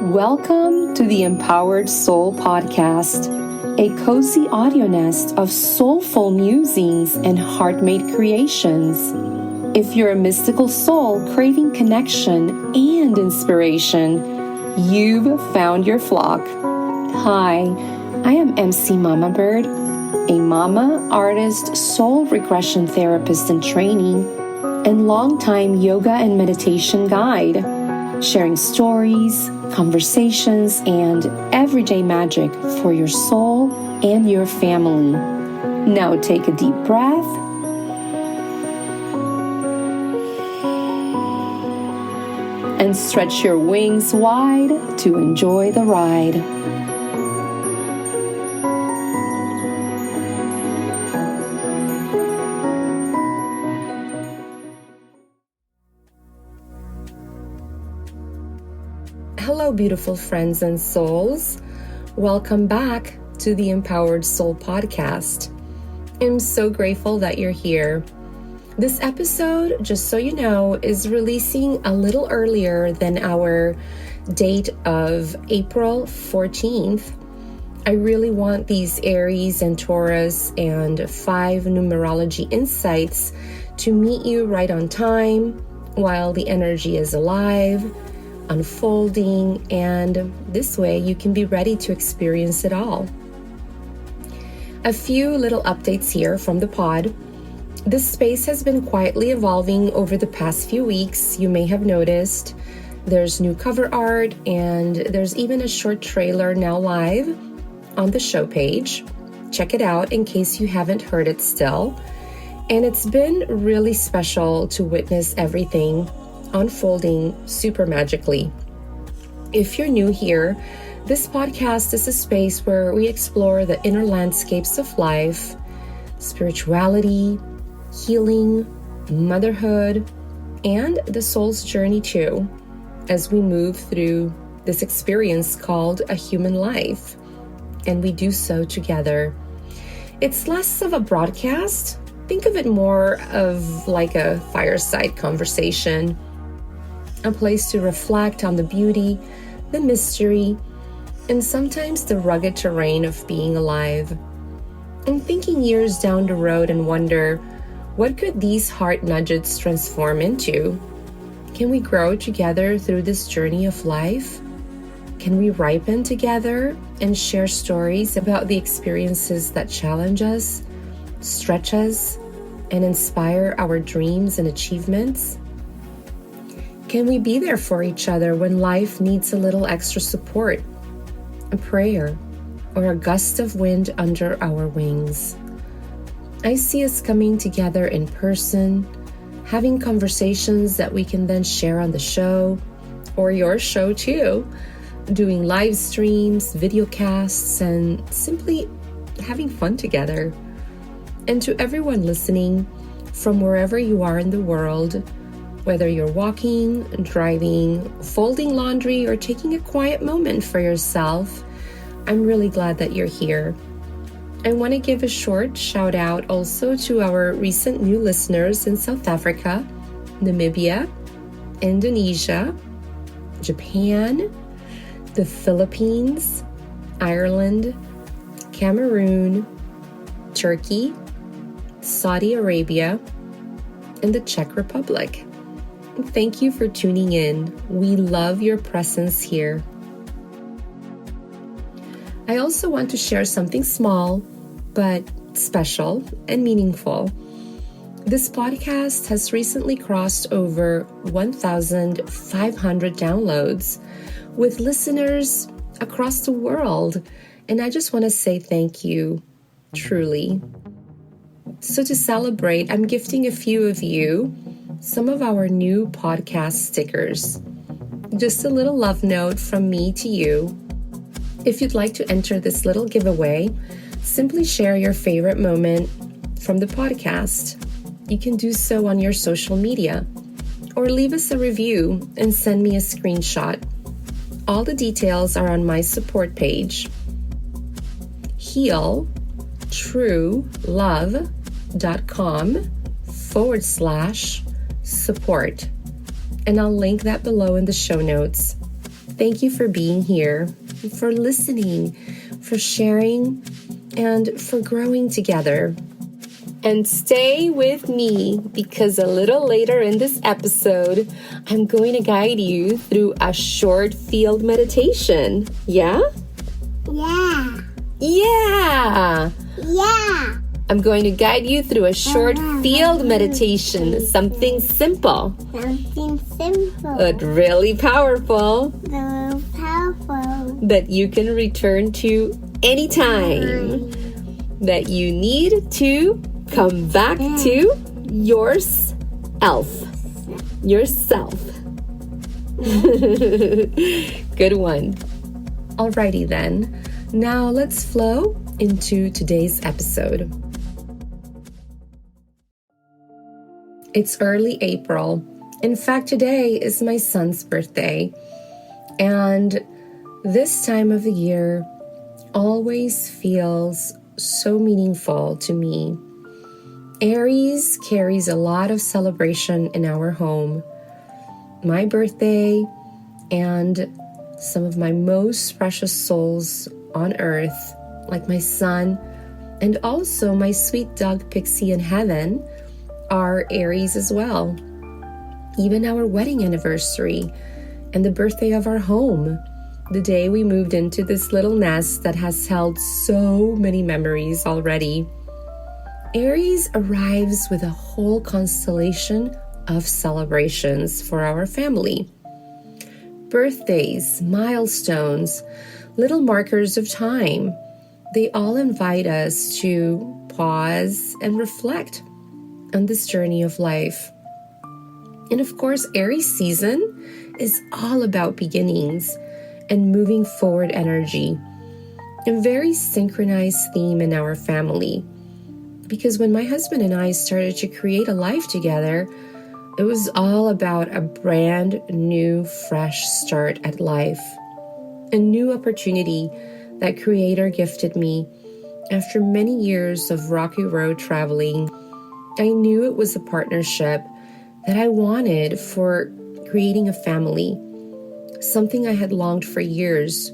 Welcome to the Empowered Soul Podcast, a cozy audio nest of soulful musings and heart-made creations. If you're a mystical soul craving connection and inspiration, you've found your flock. Hi, I am MC Mama Bird, a mama, artist, soul regression therapist in training, and longtime yoga and meditation guide, sharing stories, conversations, and everyday magic for your soul and your family. Now take a deep breath and stretch your wings wide to enjoy the ride. Hello, beautiful friends and souls. Welcome back to the Empowered Soul Podcast. I'm so grateful that you're here. This episode, just so you know, is releasing a little earlier than our date of April 14th. I really want these Aries and Taurus and 5 numerology insights to meet you right on time while the energy is alive, unfolding, and this way you can be ready to experience it all. A few little updates here from the pod. This space has been quietly evolving over the past few weeks. You may have noticed there's new cover art and there's even a short trailer now live on the show page. Check it out in case you haven't heard it still. And it's been really special to witness everything unfolding super magically. If you're new here, this podcast is a space where we explore the inner landscapes of life, spirituality, healing, motherhood, and the soul's journey too, as we move through this experience called a human life, and we do so together. It's less of a broadcast. Think of it more of like a fireside conversation, a place to reflect on the beauty, the mystery, and sometimes the rugged terrain of being alive. I'm thinking years down the road and wonder, what could these heart nudges transform into? Can we grow together through this journey of life? Can we ripen together and share stories about the experiences that challenge us, stretch us, and inspire our dreams and achievements? Can we be there for each other when life needs a little extra support, a prayer, or a gust of wind under our wings? I see us coming together in person, having conversations that we can then share on the show, or your show too, doing live streams, video casts, and simply having fun together. And to everyone listening, from wherever you are in the world, whether you're walking, driving, folding laundry, or taking a quiet moment for yourself, I'm really glad that you're here. I want to give a short shout out also to our recent new listeners in South Africa, Namibia, Indonesia, Japan, the Philippines, Ireland, Cameroon, Turkey, Saudi Arabia, and the Czech Republic. Thank you for tuning in. We love your presence here. I also want to share something small, but special and meaningful. This podcast has recently crossed over 1,500 downloads with listeners across the world. And I just want to say thank you, truly. So to celebrate, I'm gifting a few of you some of our new podcast stickers. Just a little love note from me to you. If you'd like to enter this little giveaway, simply share your favorite moment from the podcast. You can do so on your social media, or leave us a review and send me a screenshot. All the details are on my support page, healtruelove.com/support. And I'll link that below in the show notes. Thank you for being here, for listening, for sharing, and for growing together. And stay with me because a little later in this episode, I'm going to guide you through a short field meditation. Yeah? Yeah. Yeah! Yeah. I'm going to guide you through a short field meditation, something simple. Something simple. But really powerful. So powerful. That you can return to anytime. That you need to come back to yourself. Yourself. Good one. Alrighty then. Now let's flow into today's episode. It's early April. In fact, today is my son's birthday. And this time of the year always feels so meaningful to me. Aries carries a lot of celebration in our home. My birthday and some of my most precious souls on earth, like my son and also my sweet dog Pixie in heaven, are Aries as well. Even our wedding anniversary and the birthday of our home, the day we moved into this little nest that has held so many memories already. Aries arrives with a whole constellation of celebrations for our family. Birthdays, milestones, little markers of time, they all invite us to pause and reflect on this journey of life. And of course, Aries season is all about beginnings and moving forward energy, a very synchronized theme in our family. Because when my husband and I started to create a life together, it was all about a brand new, fresh start at life. A new opportunity that Creator gifted me. After many years of rocky road traveling, I knew it was a partnership that I wanted for creating a family. Something I had longed for years,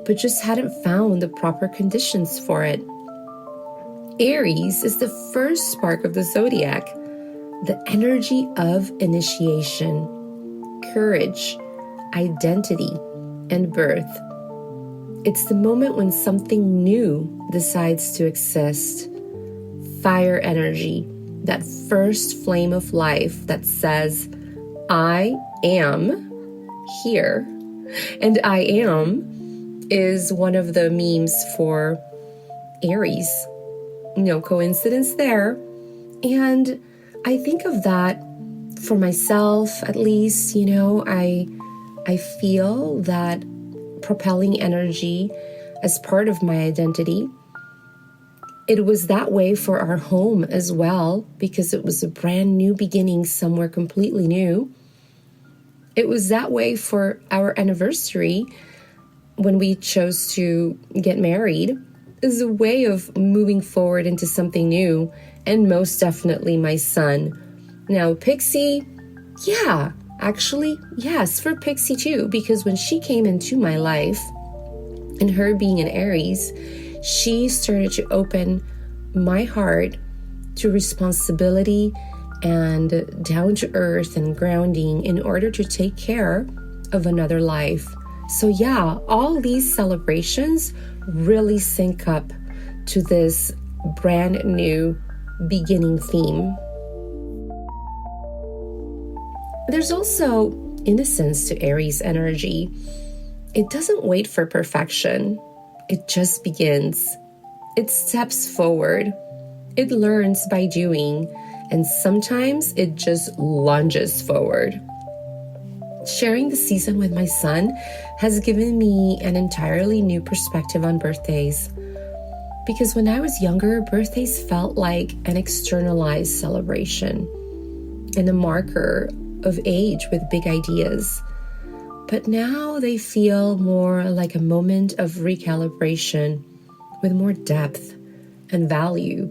but just hadn't found the proper conditions for it. Aries is the first spark of the zodiac, the energy of initiation, courage, identity, and birth. It's the moment when something new decides to exist. Fire energy, that first flame of life that says, I am here. And I am is one of the memes for Aries. No coincidence there. And I think of that for myself, at least, I feel that propelling energy as part of my identity. It was that way for our home as well, because it was a brand new beginning somewhere completely new. It was that way for our anniversary when we chose to get married, as a way of moving forward into something new, and most definitely my son. Now, Pixie, yes, for Pixie too, because when she came into my life, and her being an Aries, she started to open my heart to responsibility and down to earth and grounding in order to take care of another life. So all these celebrations really sync up to this brand new beginning theme. There's also innocence to Aries energy. It doesn't wait for perfection. It just begins. It steps forward. It learns by doing, and sometimes it just lunges forward. Sharing the season with my son has given me an entirely new perspective on birthdays. Because when I was younger, birthdays felt like an externalized celebration and a marker of age with big ideas. But now they feel more like a moment of recalibration with more depth and value.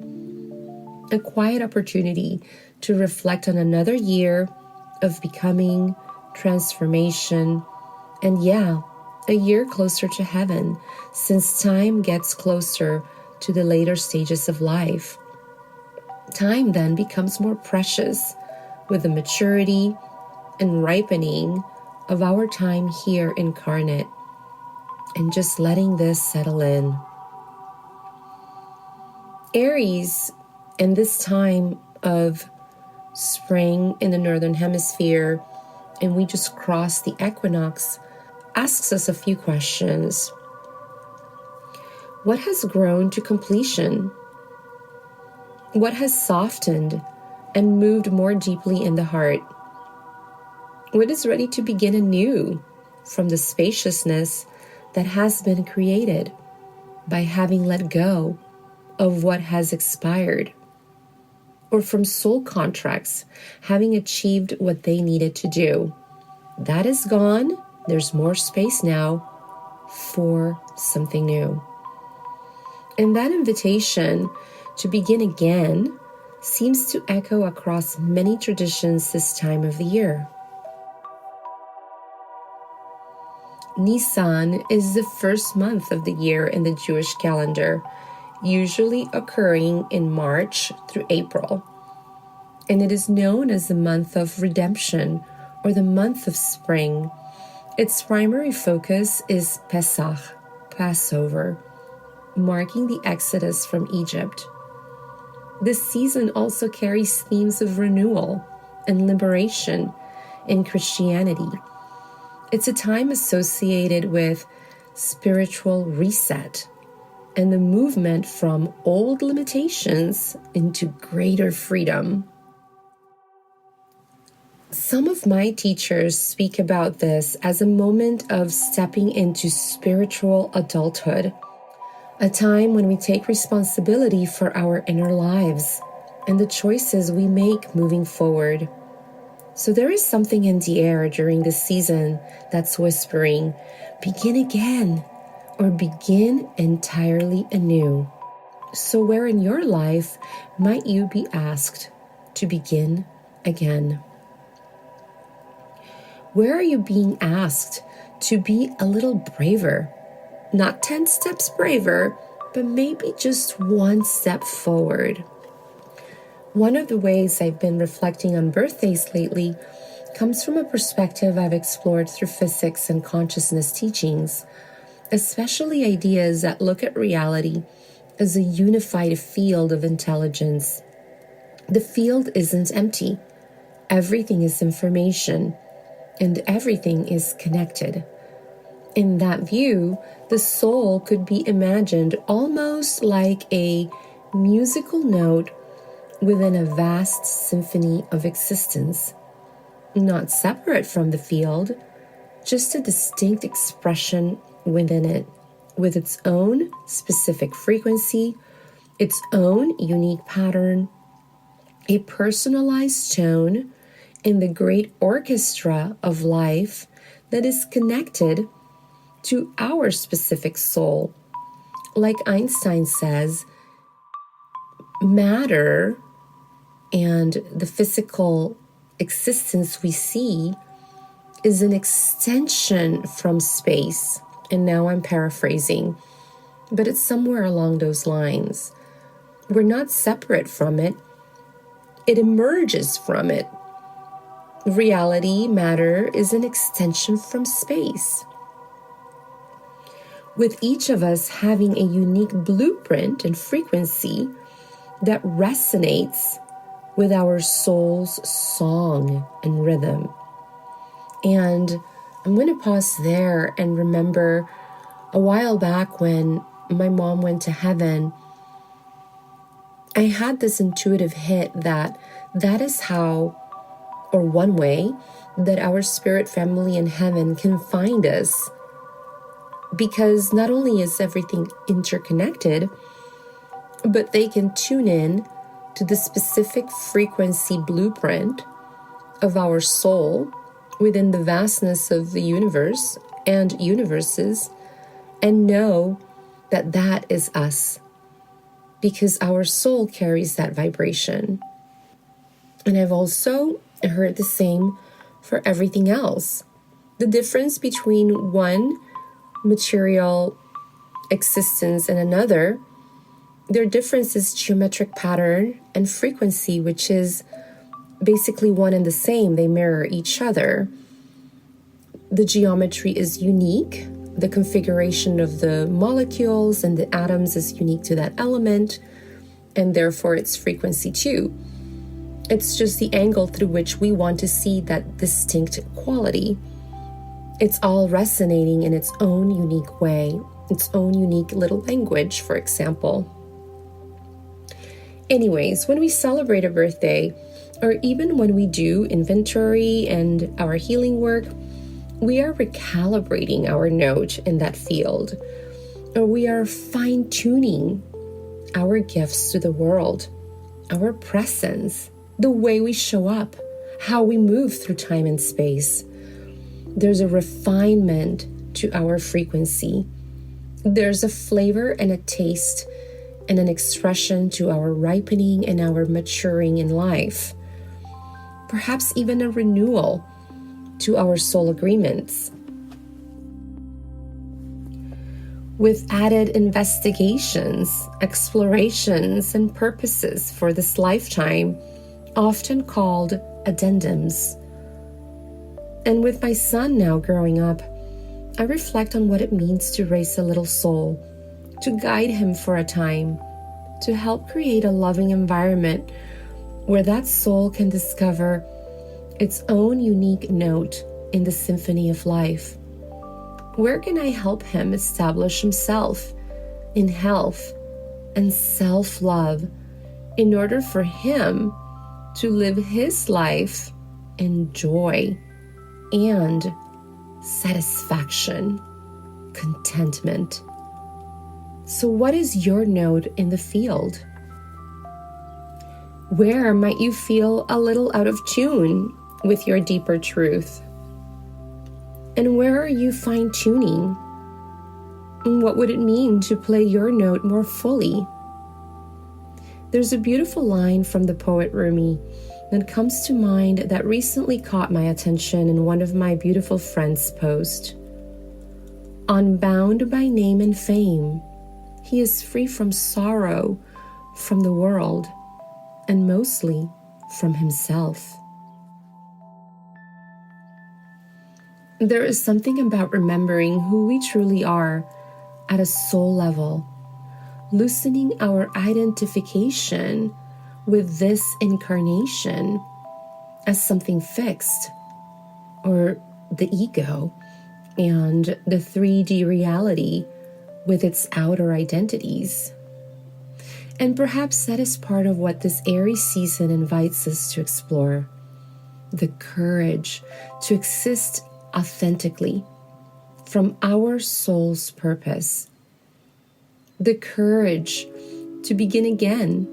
A quiet opportunity to reflect on another year of becoming, transformation, And yeah, a year closer to heaven, since time gets closer to the later stages of life. Time then becomes more precious with the maturity and ripening of our time here incarnate, and just letting this settle in. Aries, in this time of spring in the northern hemisphere, and we just crossed the equinox, asks us a few questions. What has grown to completion? What has softened and moved more deeply in the heart? What is ready to begin anew from the spaciousness that has been created by having let go of what has expired? Or from soul contracts, having achieved what they needed to do? That is gone. There's more space now for something new. And that invitation to begin again seems to echo across many traditions this time of the year. Nisan is the first month of the year in the Jewish calendar, usually occurring in March through April. And it is known as the month of redemption or the month of spring. Its primary focus is Pesach, Passover, marking the exodus from Egypt. This season also carries themes of renewal and liberation in Christianity. It's a time associated with spiritual reset and the movement from old limitations into greater freedom. Some of my teachers speak about this as a moment of stepping into spiritual adulthood, a time when we take responsibility for our inner lives and the choices we make moving forward. So there is something in the air during this season that's whispering, begin again, or begin entirely anew. So where in your life might you be asked to begin again? Where are you being asked to be a little braver? Not 10 steps braver, but maybe just one step forward. One of the ways I've been reflecting on birthdays lately comes from a perspective I've explored through physics and consciousness teachings, especially ideas that look at reality as a unified field of intelligence. The field isn't empty. Everything is information, and everything is connected. In that view, the soul could be imagined almost like a musical note within a vast symphony of existence, not separate from the field, just a distinct expression within it, with its own specific frequency, its own unique pattern, a personalized tone in the great orchestra of life that is connected to our specific soul. Like Einstein says, matter and the physical existence we see is an extension from space. And now I'm paraphrasing, but it's somewhere along those lines. We're not separate from it. It emerges from it. Reality, matter, is an extension from space. With each of us having a unique blueprint and frequency that resonates with our soul's song and rhythm. And I'm going to pause there and remember a while back when my mom went to heaven, I had this intuitive hit that is how, or one way, that our spirit family in heaven can find us. Because not only is everything interconnected, but they can tune in to the specific frequency blueprint of our soul within the vastness of the universe and universes and know that that is us, because our soul carries that vibration. And I've also heard the same for everything else. The difference between one material existence and another, their difference is geometric pattern and frequency, which is basically one and the same. They mirror each other. The geometry is unique. The configuration of the molecules and the atoms is unique to that element, and therefore its frequency too. It's just the angle through which we want to see that distinct quality. It's all resonating in its own unique way, its own unique little language, for example. Anyways, when we celebrate a birthday, or even when we do inventory and our healing work, we are recalibrating our note in that field, or we are fine-tuning our gifts to the world, our presence, the way we show up, how we move through time and space. There's a refinement to our frequency. There's a flavor and a taste and an expression to our ripening and our maturing in life. Perhaps even a renewal to our soul agreements. With added investigations, explorations, and purposes for this lifetime, often called addendums. And with my son now growing up, I reflect on what it means to raise a little soul, to guide him for a time, to help create a loving environment where that soul can discover its own unique note in the symphony of life. Where can I help him establish himself in health and self-love in order for him to live his life in joy and satisfaction, contentment? So what is your note in the field? Where might you feel a little out of tune with your deeper truth? And where are you fine-tuning? And what would it mean to play your note more fully? There's a beautiful line from the poet Rumi that comes to mind that recently caught my attention in one of my beautiful friends' posts. Unbound by name and fame, he is free from sorrow, from the world, and mostly from himself. There is something about remembering who we truly are at a soul level, loosening our identification with this incarnation as something fixed, or the ego and the 3D reality with its outer identities. And perhaps that is part of what this Aries season invites us to explore. The courage to exist authentically from our soul's purpose. The courage to begin again,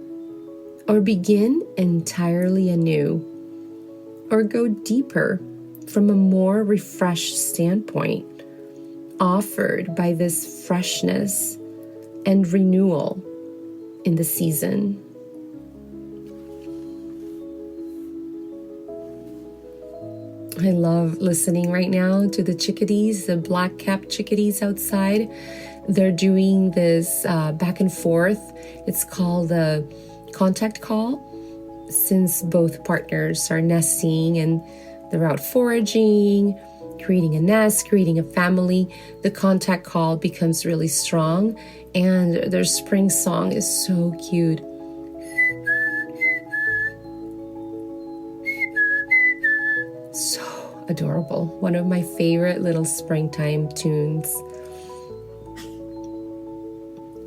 or begin entirely anew, or go deeper from a more refreshed standpoint offered by this freshness and renewal in the season. I love listening right now to the chickadees, the black-capped chickadees outside. They're doing this back and forth. It's called a contact call, since both partners are nesting and they're out foraging, creating a nest, creating a family. The contact call becomes really strong, and their spring song is so cute. So adorable. One of my favorite little springtime tunes.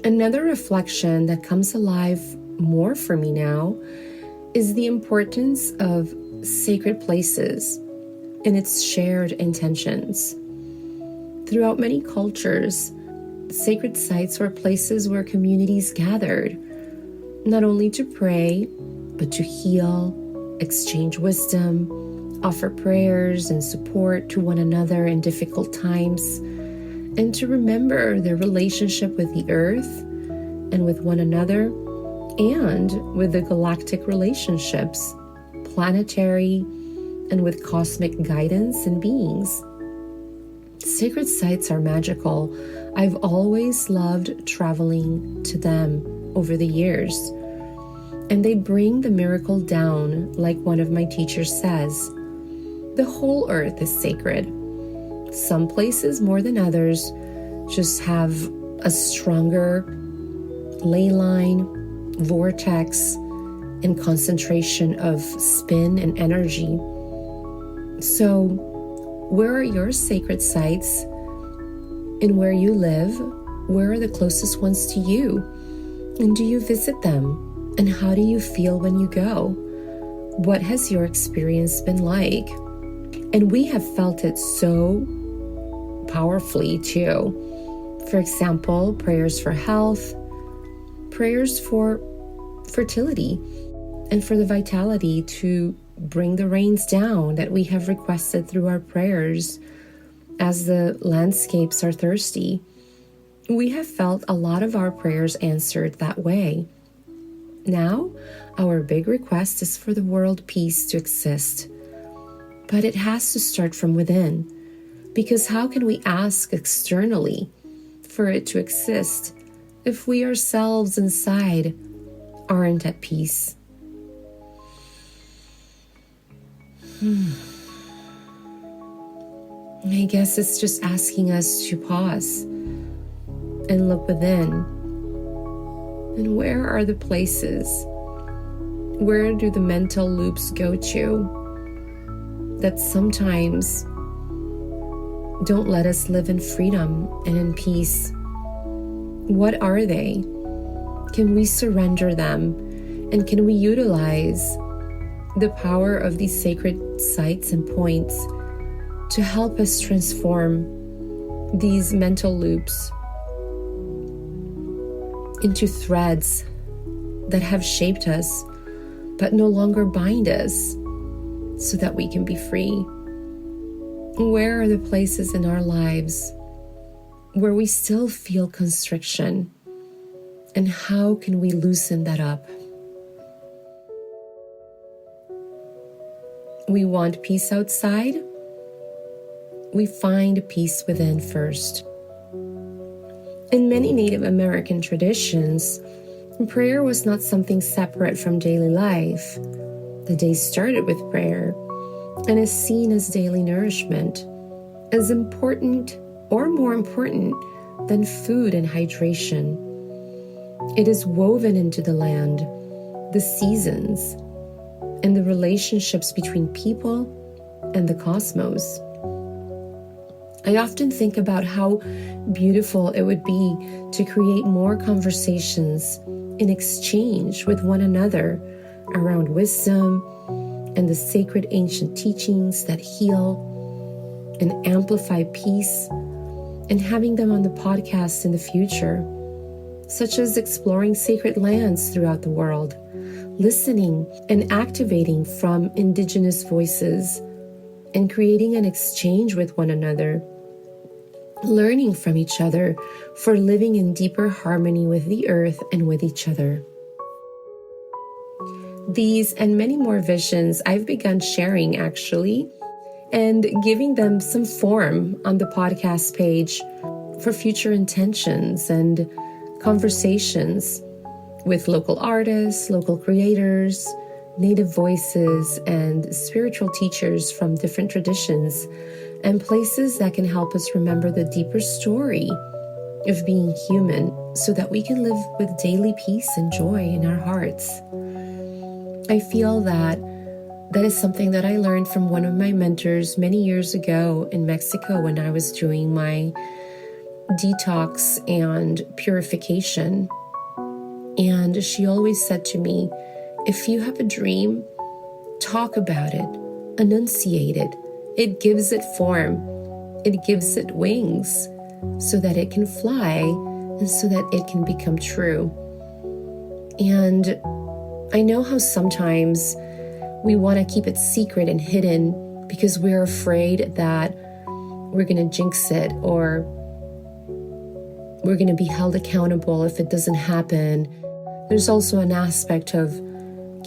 Another reflection that comes alive more for me now is the importance of sacred places and its shared intentions. Throughout many cultures, sacred sites were places where communities gathered, not only to pray, but to heal, exchange wisdom, offer prayers and support to one another in difficult times, and to remember their relationship with the earth and with one another, and with the galactic relationships, planetary, and with cosmic guidance and beings. Sacred sites are magical. I've always loved traveling to them over the years. And they bring the miracle down, like one of my teachers says. The whole earth is sacred. Some places more than others just have a stronger ley line, vortex, and concentration of spin and energy. So, where are your sacred sites? And where you live, where are the closest ones to you? And do you visit them? And how do you feel when you go? What has your experience been like? And we have felt it so powerfully too. For example, prayers for health, prayers for fertility, and for the vitality to bring the rains down that we have requested through our prayers as the landscapes are thirsty. We have felt a lot of our prayers answered that way. Now, our big request is for the world peace to exist. But it has to start from within, because how can we ask externally for it to exist if we ourselves inside aren't at peace? I guess it's just asking us to pause and look within. And where are the places? Where do the mental loops go to that sometimes don't let us live in freedom and in peace? What are they? Can we surrender them? And can we utilize the power of these sacred sites and points to help us transform these mental loops into threads that have shaped us but no longer bind us so that we can be free? Where are the places in our lives where we still feel constriction, and how can we loosen that up? We want peace outside. We find peace within first. In many Native American traditions, prayer was not something separate from daily life. The day started with prayer and is seen as daily nourishment, as important or more important than food and hydration. It is woven into the land, the seasons, and the relationships between people and the cosmos. I often think about how beautiful it would be to create more conversations in exchange with one another around wisdom and the sacred ancient teachings that heal and amplify peace, and having them on the podcast in the future, such as exploring sacred lands throughout the world, listening and activating from indigenous voices, and creating an exchange with one another, learning from each other for living in deeper harmony with the earth and with each other. These and many more visions I've begun sharing actually, and giving them some form on the podcast page for future intentions and conversations with local artists, local creators, native voices, and spiritual teachers from different traditions and places that can help us remember the deeper story of being human so that we can live with daily peace and joy in our hearts. I feel that is something that I learned from one of my mentors many years ago in Mexico when I was doing my detox and purification. And she always said to me, if you have a dream, talk about it, enunciate it. It gives it form. It gives it wings so that it can fly and so that it can become true. And I know how sometimes we want to keep it secret and hidden because we're afraid that we're going to jinx it or we're going to be held accountable if it doesn't happen. There's also an aspect of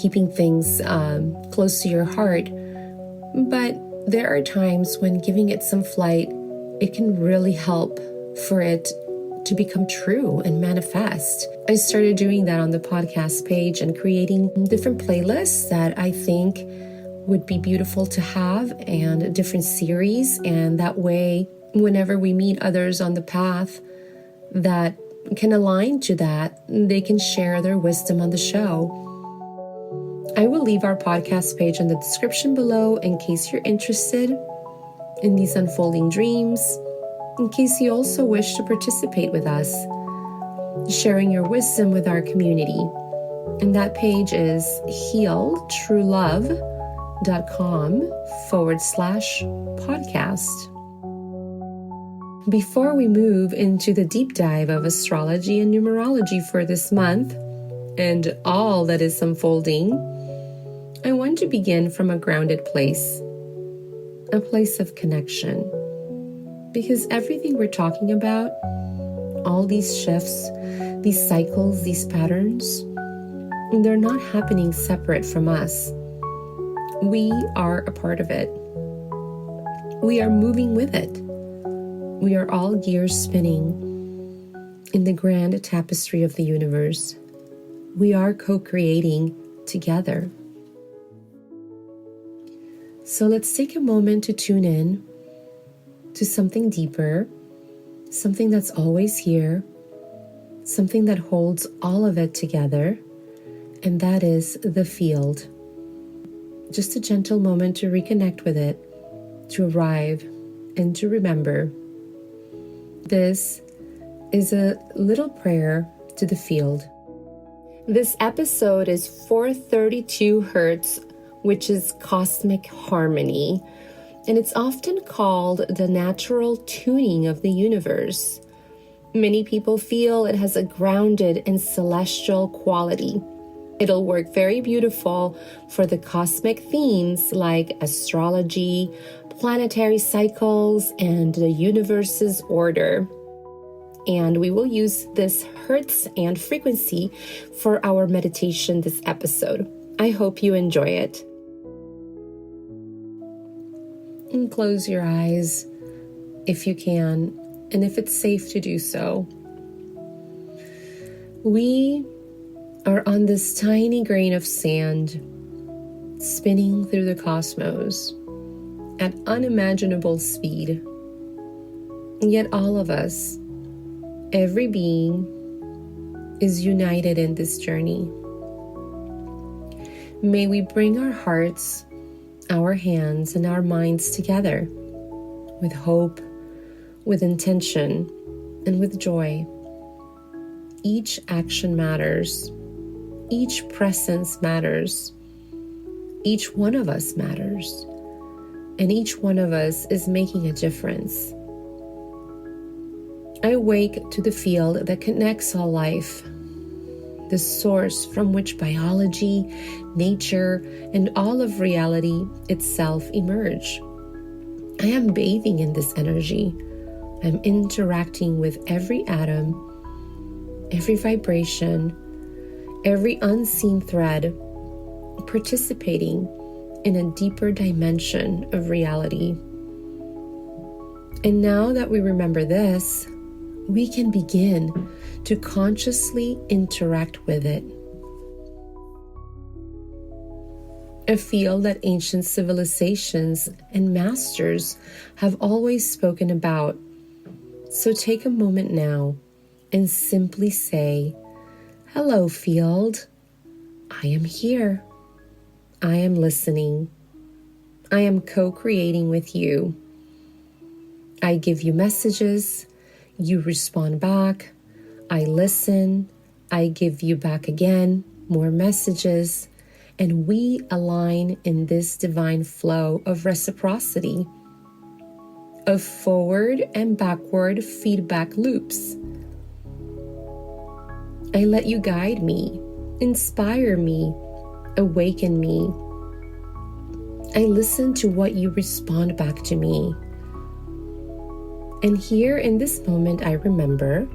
keeping things close to your heart. But there are times when giving it some flight it can really help for it to become true and manifest. I started doing that on the podcast page and creating different playlists that I think would be beautiful to have, and different series. And that way, whenever we meet others on the path that can align to that, they can share their wisdom on the show. I will leave our podcast page in the description below in case you're interested in these unfolding dreams, in case you also wish to participate with us, sharing your wisdom with our community. And that page is healtruelove.com/podcast. Before we move into the deep dive of astrology and numerology for this month and all that is unfolding, I want to begin from a grounded place, a place of connection. Because everything we're talking about, all these shifts, these cycles, these patterns, they're not happening separate from us. We are a part of it. We are moving with it. We are all gears spinning in the grand tapestry of the universe. We are co-creating together. So let's take a moment to tune in to something deeper, something that's always here, something that holds all of it together, and that is the field. Just a gentle moment to reconnect with it, to arrive, and to remember. This is a little prayer to the field. This episode is 432 Hertz, which is cosmic harmony. And it's often called the natural tuning of the universe. Many people feel it has a grounded and celestial quality. It'll work very beautiful for the cosmic themes like astrology, planetary cycles, and the universe's order. And we will use this hertz and frequency for our meditation this episode. I hope you enjoy it. And close your eyes if you can, and if it's safe to do so. We are on this tiny grain of sand, spinning through the cosmos at unimaginable speed. And yet all of us, every being, is united in this journey. May we bring our hearts, our hands, and our minds together with hope, with intention, and with joy. Each action matters. Each presence matters. Each one of us matters. And each one of us is making a difference. I wake to the field that connects all life, the source from which biology, nature, and all of reality itself emerge. I am bathing in this energy. I'm interacting with every atom, every vibration, every unseen thread, participating in a deeper dimension of reality. And now that we remember this, we can begin to consciously interact with it. A field that ancient civilizations and masters have always spoken about. So take a moment now and simply say, "Hello, field. I am here. I am listening. I am co-creating with you. I give you messages. You respond back. I listen. I give you back again more messages. And we align in this divine flow of reciprocity, of forward and backward feedback loops. I let you guide me, inspire me, awaken me. I listen to what you respond back to me. And here in this moment, I remember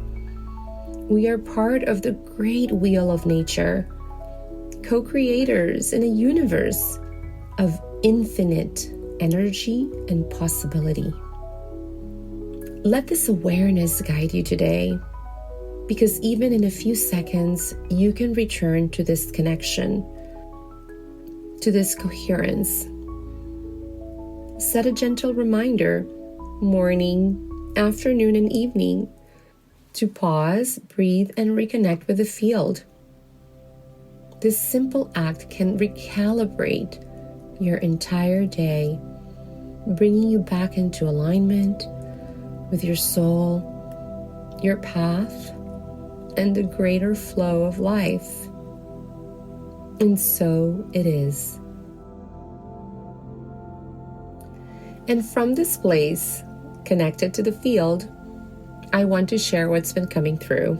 we are part of the great wheel of nature, co-creators in a universe of infinite energy and possibility. Let this awareness guide you today, because even in a few seconds, you can return to this connection, to this coherence. Set a gentle reminder, morning, afternoon, and evening, to pause, breathe, and reconnect with the field. This simple act can recalibrate your entire day, bringing you back into alignment with your soul, your path, and the greater flow of life. And so it is. And from this place, connected to the field, I want to share what's been coming through.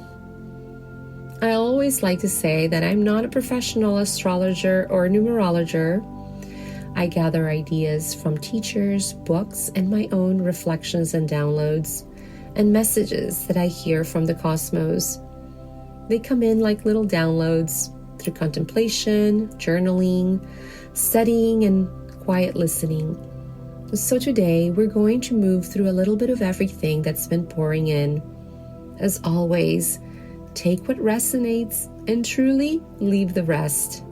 I always like to say that I'm not a professional astrologer or numerologer. I gather ideas from teachers, books, and my own reflections and downloads, and messages that I hear from the cosmos. They come in like little downloads through contemplation, journaling, studying, and quiet listening. So today, we're going to move through a little bit of everything that's been pouring in. As always, take what resonates and truly leave the rest.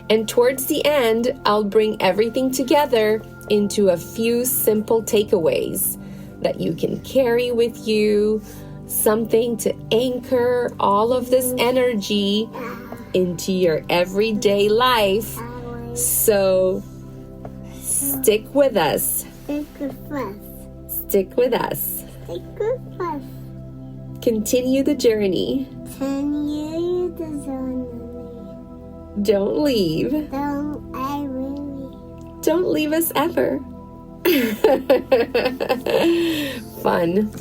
And towards the end, I'll bring everything together into a few simple takeaways that you can carry with you, something to anchor all of this energy into your everyday life. So stick with us. Stick with us. Continue the journey. Don't leave. Don't leave us ever. Fun.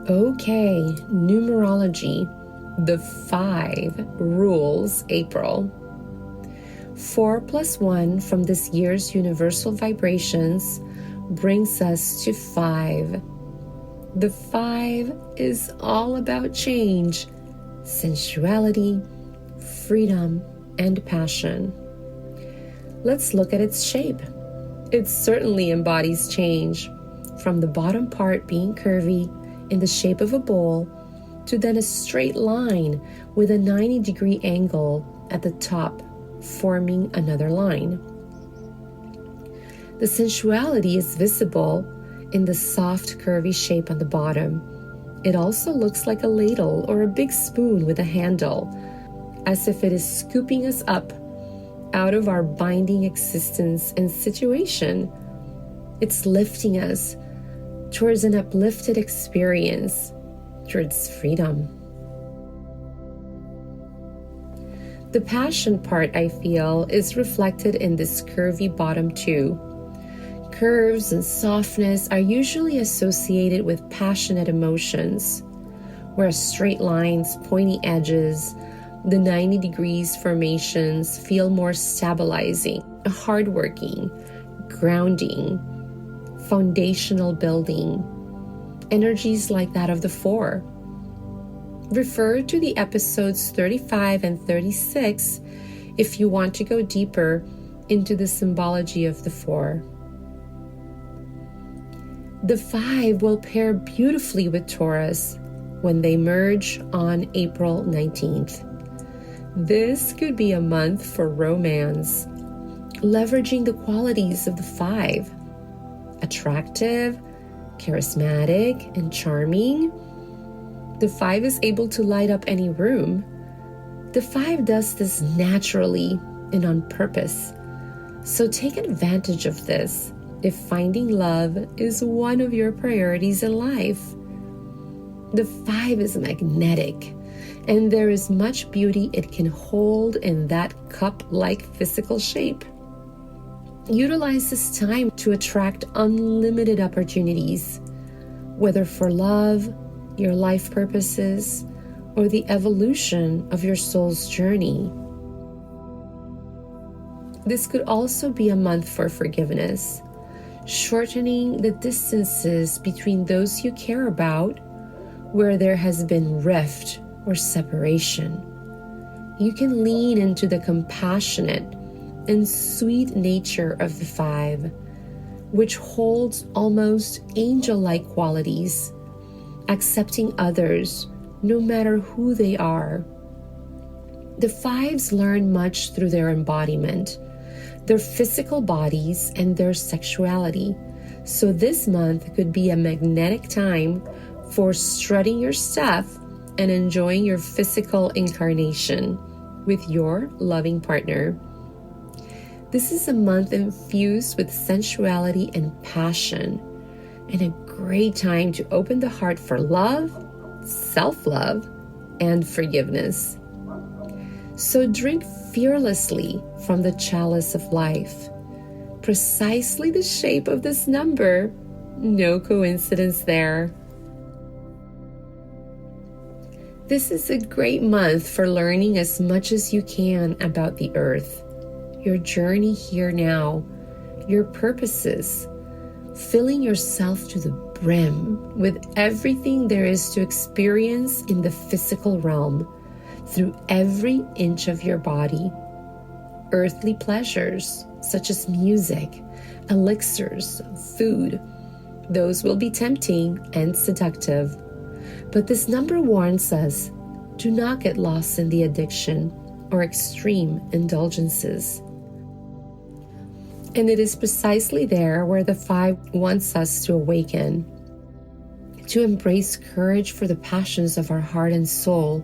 Okay, numerology, the 5 rules, April. 4 + 1 from this year's universal vibrations brings us to 5. The 5 is all about change, sensuality, freedom, and passion. Let's look at its shape. It certainly embodies change, from the bottom part being curvy in the shape of a bowl, to then a straight line with a 90-degree angle at the top, forming another line. The sensuality is visible in the soft, curvy shape on the bottom. It also looks like a ladle or a big spoon with a handle, as if it is scooping us up out of our binding existence and situation. It's lifting us towards an uplifted experience, towards freedom. The passion part, I feel, is reflected in this curvy bottom too. Curves and softness are usually associated with passionate emotions, whereas straight lines, pointy edges, the 90 degrees formations feel more stabilizing, hardworking, grounding, foundational building, energies like that of the 4. Refer to the episodes 35 and 36 if you want to go deeper into the symbology of the 4. The 5 will pair beautifully with Taurus when they merge on April 19th. This could be a month for romance, leveraging the qualities of the 5. Attractive, charismatic, and charming. The 5 is able to light up any room. The 5 does this naturally and on purpose. So take advantage of this if finding love is one of your priorities in life. The 5 is magnetic, and there is much beauty it can hold in that cup-like physical shape. Utilize this time to attract unlimited opportunities, whether for love, your life purposes, or the evolution of your soul's journey. This could also be a month for forgiveness, shortening the distances between those you care about where there has been rift or separation. you can lean into the compassionate and sweet nature of the 5, which holds almost angel-like qualities, accepting others no matter who they are. The 5s learn much through their embodiment, their physical bodies, and their sexuality. So this month could be a magnetic time for strutting your stuff and enjoying your physical incarnation with your loving partner. This is a month infused with sensuality and passion, and a great time to open the heart for love, self-love, and forgiveness. So drink fearlessly from the chalice of life. Precisely the shape of this number. No coincidence there. This is a great month for learning as much as you can about the earth, your journey here now, your purposes, filling yourself to the brim with everything there is to experience in the physical realm through every inch of your body. Earthly pleasures such as music, elixirs, food, those will be tempting and seductive. But this number warns us, do not get lost in the addiction or extreme indulgences. And it is precisely there where the 5 wants us to awaken, to embrace courage for the passions of our heart and soul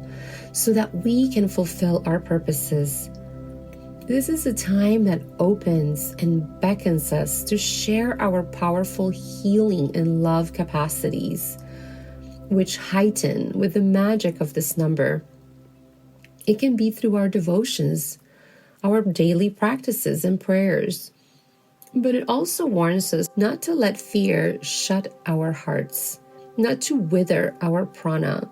so that we can fulfill our purposes. This is a time that opens and beckons us to share our powerful healing and love capacities, which heighten with the magic of this number. It can be through our devotions, our daily practices and prayers. But it also warns us not to let fear shut our hearts, not to wither our prana,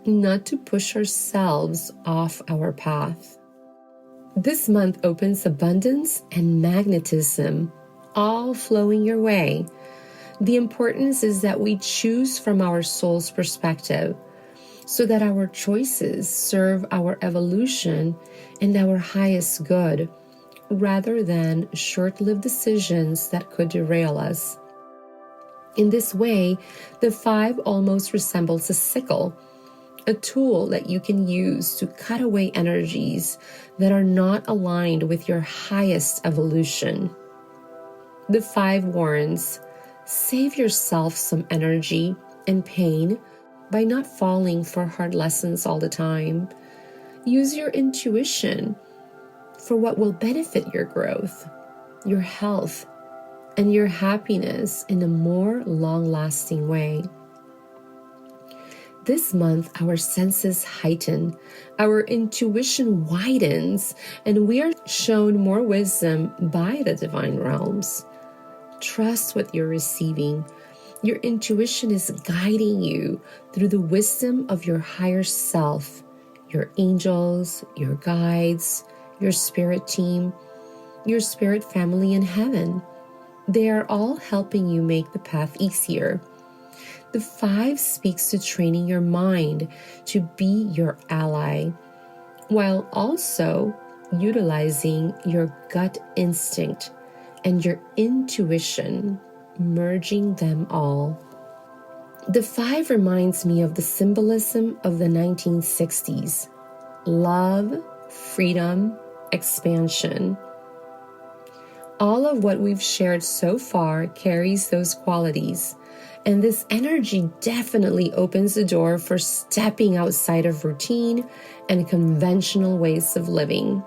not to push ourselves off our path. This month opens abundance and magnetism, all flowing your way. The importance is that we choose from our soul's perspective so that our choices serve our evolution and our highest good, rather than short-lived decisions that could derail us. In this way, the 5 almost resembles a sickle, a tool that you can use to cut away energies that are not aligned with your highest evolution. The 5 warns, save yourself some energy and pain by not falling for hard lessons all the time. Use your intuition for what will benefit your growth, your health, and your happiness in a more long-lasting way. This month, our senses heighten, our intuition widens, and we are shown more wisdom by the divine realms. Trust what you're receiving. Your intuition is guiding you through the wisdom of your higher self, your angels, your guides, your spirit team, your spirit family in heaven. They are all helping you make the path easier. The 5 speaks to training your mind to be your ally, while also utilizing your gut instinct and your intuition, merging them all. The 5 reminds me of the symbolism of the 1960s: love, freedom, expansion. All of what we've shared so far carries those qualities, and this energy definitely opens the door for stepping outside of routine and conventional ways of living.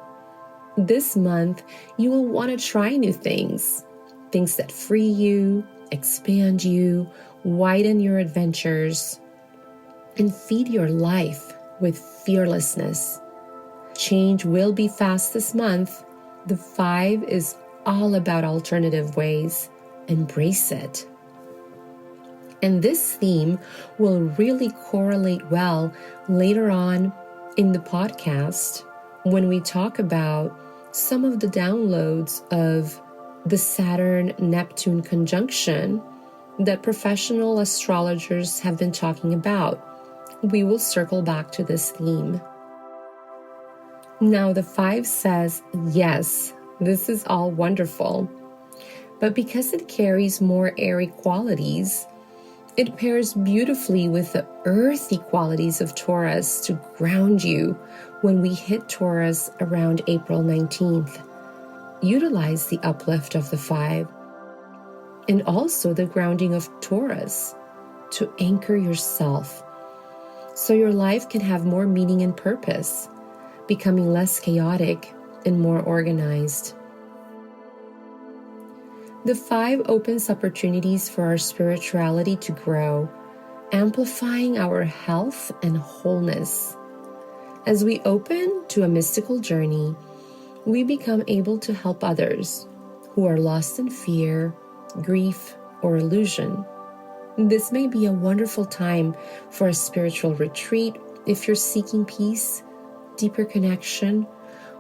This month, you will want to try new things that free you, expand you, widen your adventures, and feed your life with fearlessness. Change will be fast this month. The 5 is all about alternative ways. Embrace it. And this theme will really correlate well later on in the podcast when we talk about some of the downloads of the Saturn-Neptune conjunction that professional astrologers have been talking about. We will circle back to this theme. Now the 5 says, yes, this is all wonderful. But because it carries more airy qualities, it pairs beautifully with the earthy qualities of Taurus to ground you when we hit Taurus around April 19th. Utilize the uplift of the 5 and also the grounding of Taurus to anchor yourself so your life can have more meaning and purpose, becoming less chaotic and more organized. The 5 opens opportunities for our spirituality to grow, amplifying our health and wholeness. As we open to a mystical journey, we become able to help others who are lost in fear, grief, or illusion. This may be a wonderful time for a spiritual retreat if you're seeking peace, deeper connection,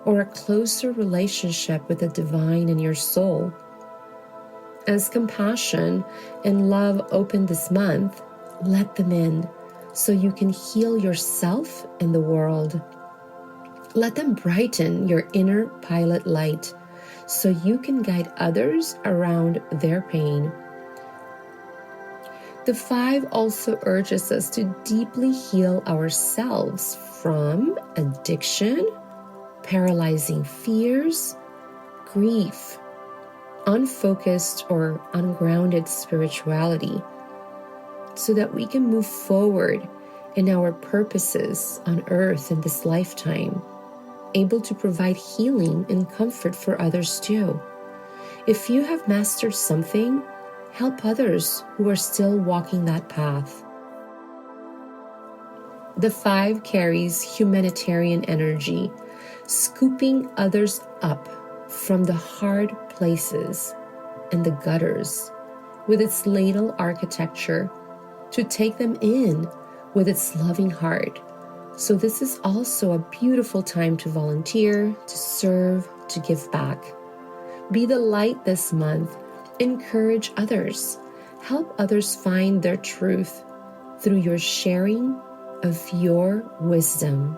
or a closer relationship with the divine in your soul. As compassion and love open this month, let them in so you can heal yourself and the world. Let them brighten your inner pilot light so you can guide others around their pain. The 5 also urges us to deeply heal ourselves from addiction, paralyzing fears, grief, unfocused or ungrounded spirituality, so that we can move forward in our purposes on earth in this lifetime, able to provide healing and comfort for others too. If you have mastered something, help others who are still walking that path. The 5 carries humanitarian energy, scooping others up from the hard places and the gutters with its ladle architecture to take them in with its loving heart. So this is also a beautiful time to volunteer, to serve, to give back. Be the light this month. Encourage others. Help others find their truth through your sharing of your wisdom.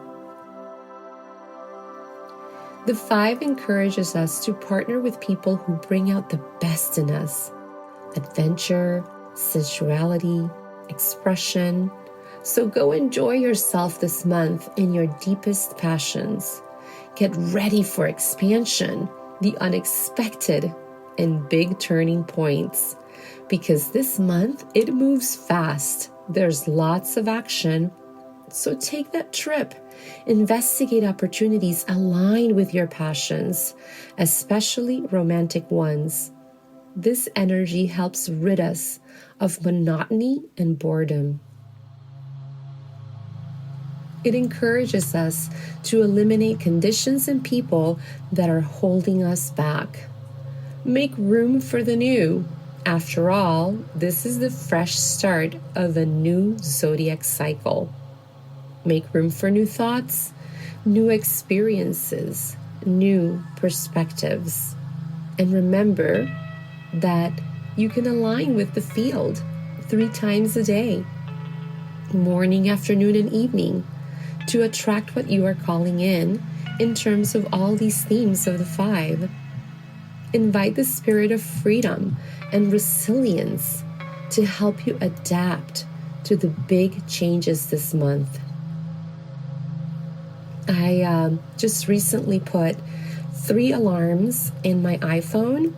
The 5 encourages us to partner with people who bring out the best in us: adventure, sensuality, expression. So go enjoy yourself this month in your deepest passions. Get ready for expansion, the unexpected, and big turning points. Because this month, it moves fast. There's lots of action. So take that trip. Investigate opportunities aligned with your passions, especially romantic ones. This energy helps rid us of monotony and boredom. It encourages us to eliminate conditions and people that are holding us back. Make room for the new. After all, this is the fresh start of a new zodiac cycle. Make room for new thoughts, new experiences, new perspectives. And remember that you can align with the field 3 times a day, morning, afternoon, and evening, to attract what you are calling in terms of all these themes of the 5. Invite the spirit of freedom and resilience to help you adapt to the big changes this month. I just recently put 3 alarms in my iPhone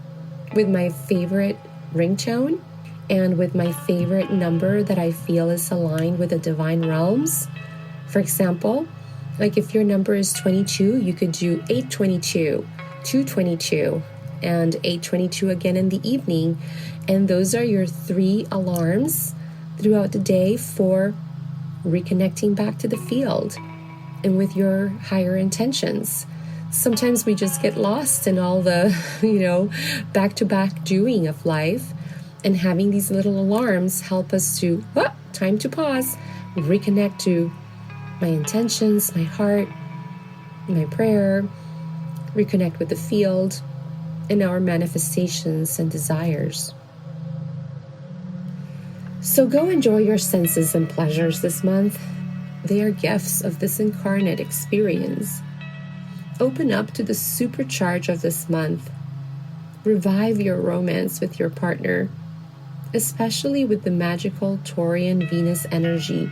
with my favorite ringtone and with my favorite number that I feel is aligned with the divine realms. For example, like if your number is 22, you could do 822, 222, and 822 again in the evening. And those are your 3 alarms throughout the day for reconnecting back to the field and with your higher intentions. Sometimes we just get lost in all the, back-to-back doing of life, and having these little alarms help us to, time to pause, reconnect to my intentions, my heart, my prayer, reconnect with the field, and our manifestations and desires. So go enjoy your senses and pleasures this month. They are gifts of this incarnate experience. open up to the supercharge of this month. Revive your romance with your partner, especially with the magical Taurian Venus energy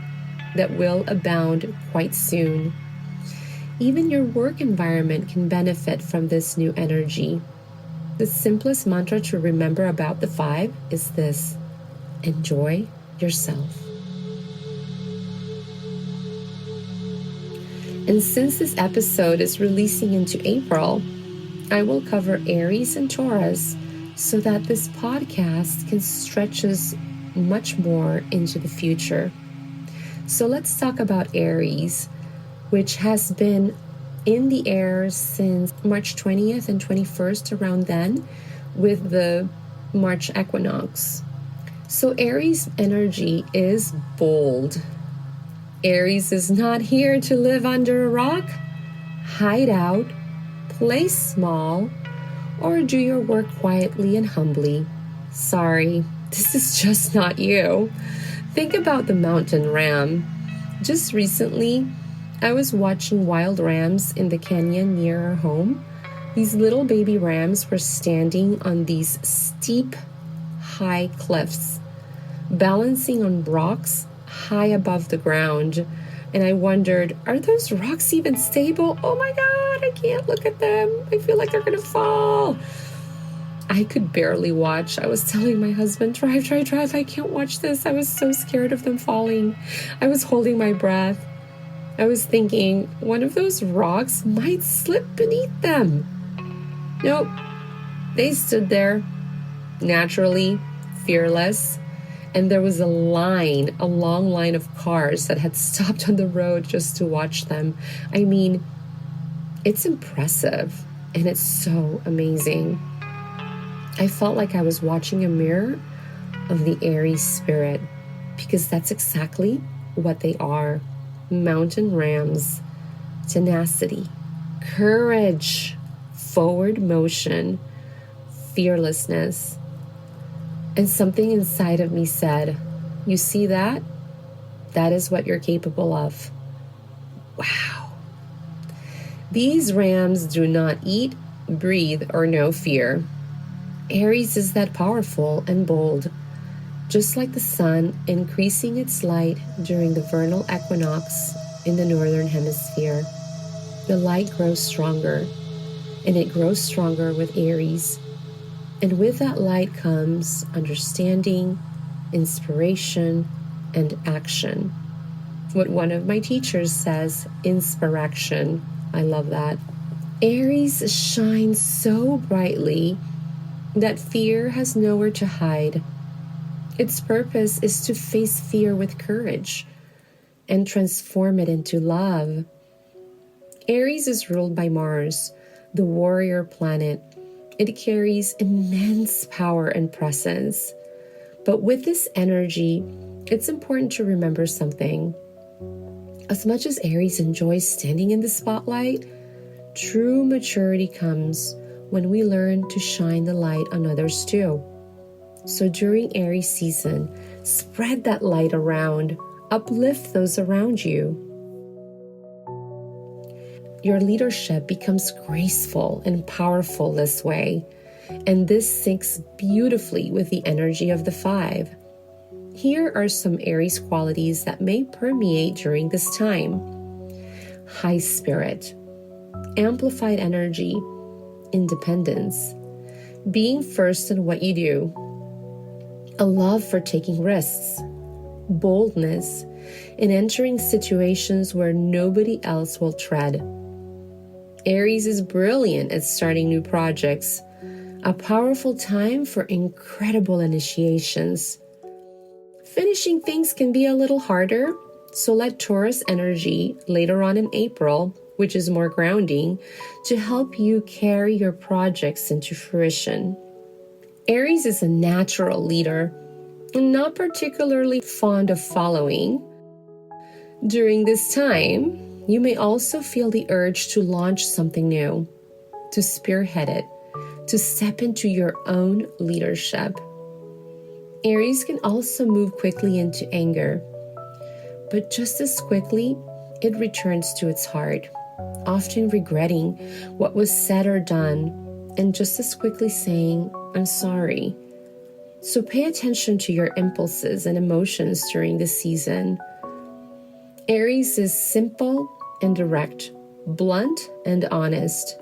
that will abound quite soon. Even your work environment can benefit from this new energy. The simplest mantra to remember about the 5 is this: enjoy yourself. And since this episode is releasing into April, I will cover Aries and Taurus so that this podcast can stretch us much more into the future. So let's talk about Aries, which has been in the air since March 20th and 21st, around then, with the March equinox. So Aries energy is bold. Aries is not here to live under a rock, hide out, play small, or do your work quietly and humbly. Sorry, this is just not you. Think about the mountain ram. Just recently, I was watching wild rams in the canyon near our home. These little baby rams were standing on these steep, high cliffs, balancing on rocks high above the ground. And I wondered, are those rocks even stable? Oh my God, I can't look at them. I feel like they're gonna fall. I could barely watch. I was telling my husband, drive. I can't watch this. I was so scared of them falling. I was holding my breath. I was thinking, one of those rocks might slip beneath them. Nope. They stood there, naturally, fearless. And there was a long line of cars that had stopped on the road just to watch them. I mean, it's impressive and it's so amazing. I felt like I was watching a mirror of the Aries spirit, because that's exactly what they are. Mountain rams, tenacity, courage, forward motion, fearlessness. And something inside of me said, you see that? That is what you're capable of. Wow. These rams do not eat, breathe, or know fear. Aries is that powerful and bold, just like the sun increasing its light during the vernal equinox in the northern hemisphere. The light grows stronger, and it grows stronger with Aries. And with that light comes understanding, inspiration, and action. What one of my teachers says, inspiration. I love that. Aries shines so brightly that fear has nowhere to hide. Its purpose is to face fear with courage and transform it into love. Aries is ruled by Mars, the warrior planet. It carries immense power and presence. But with this energy, it's important to remember something. As much as Aries enjoys standing in the spotlight, true maturity comes when we learn to shine the light on others too. So during Aries season, spread that light around, uplift those around you. Your leadership becomes graceful and powerful this way, and this syncs beautifully with the energy of the 5. Here are some Aries qualities that may permeate during this time. High spirit, amplified energy, independence, being first in what you do, a love for taking risks, boldness, in entering situations where nobody else will tread. Aries is brilliant at starting new projects, a powerful time for incredible initiations. Finishing things can be a little harder, so let Taurus energy later on in April, which is more grounding, to help you carry your projects into fruition. Aries is a natural leader, not particularly fond of following. During this time, you may also feel the urge to launch something new, to spearhead it, to step into your own leadership. Aries can also move quickly into anger, but just as quickly, it returns to its heart. often regretting what was said or done, and just as quickly saying, "I'm sorry." So pay attention to your impulses and emotions during this season. Aries is simple and direct, blunt and honest.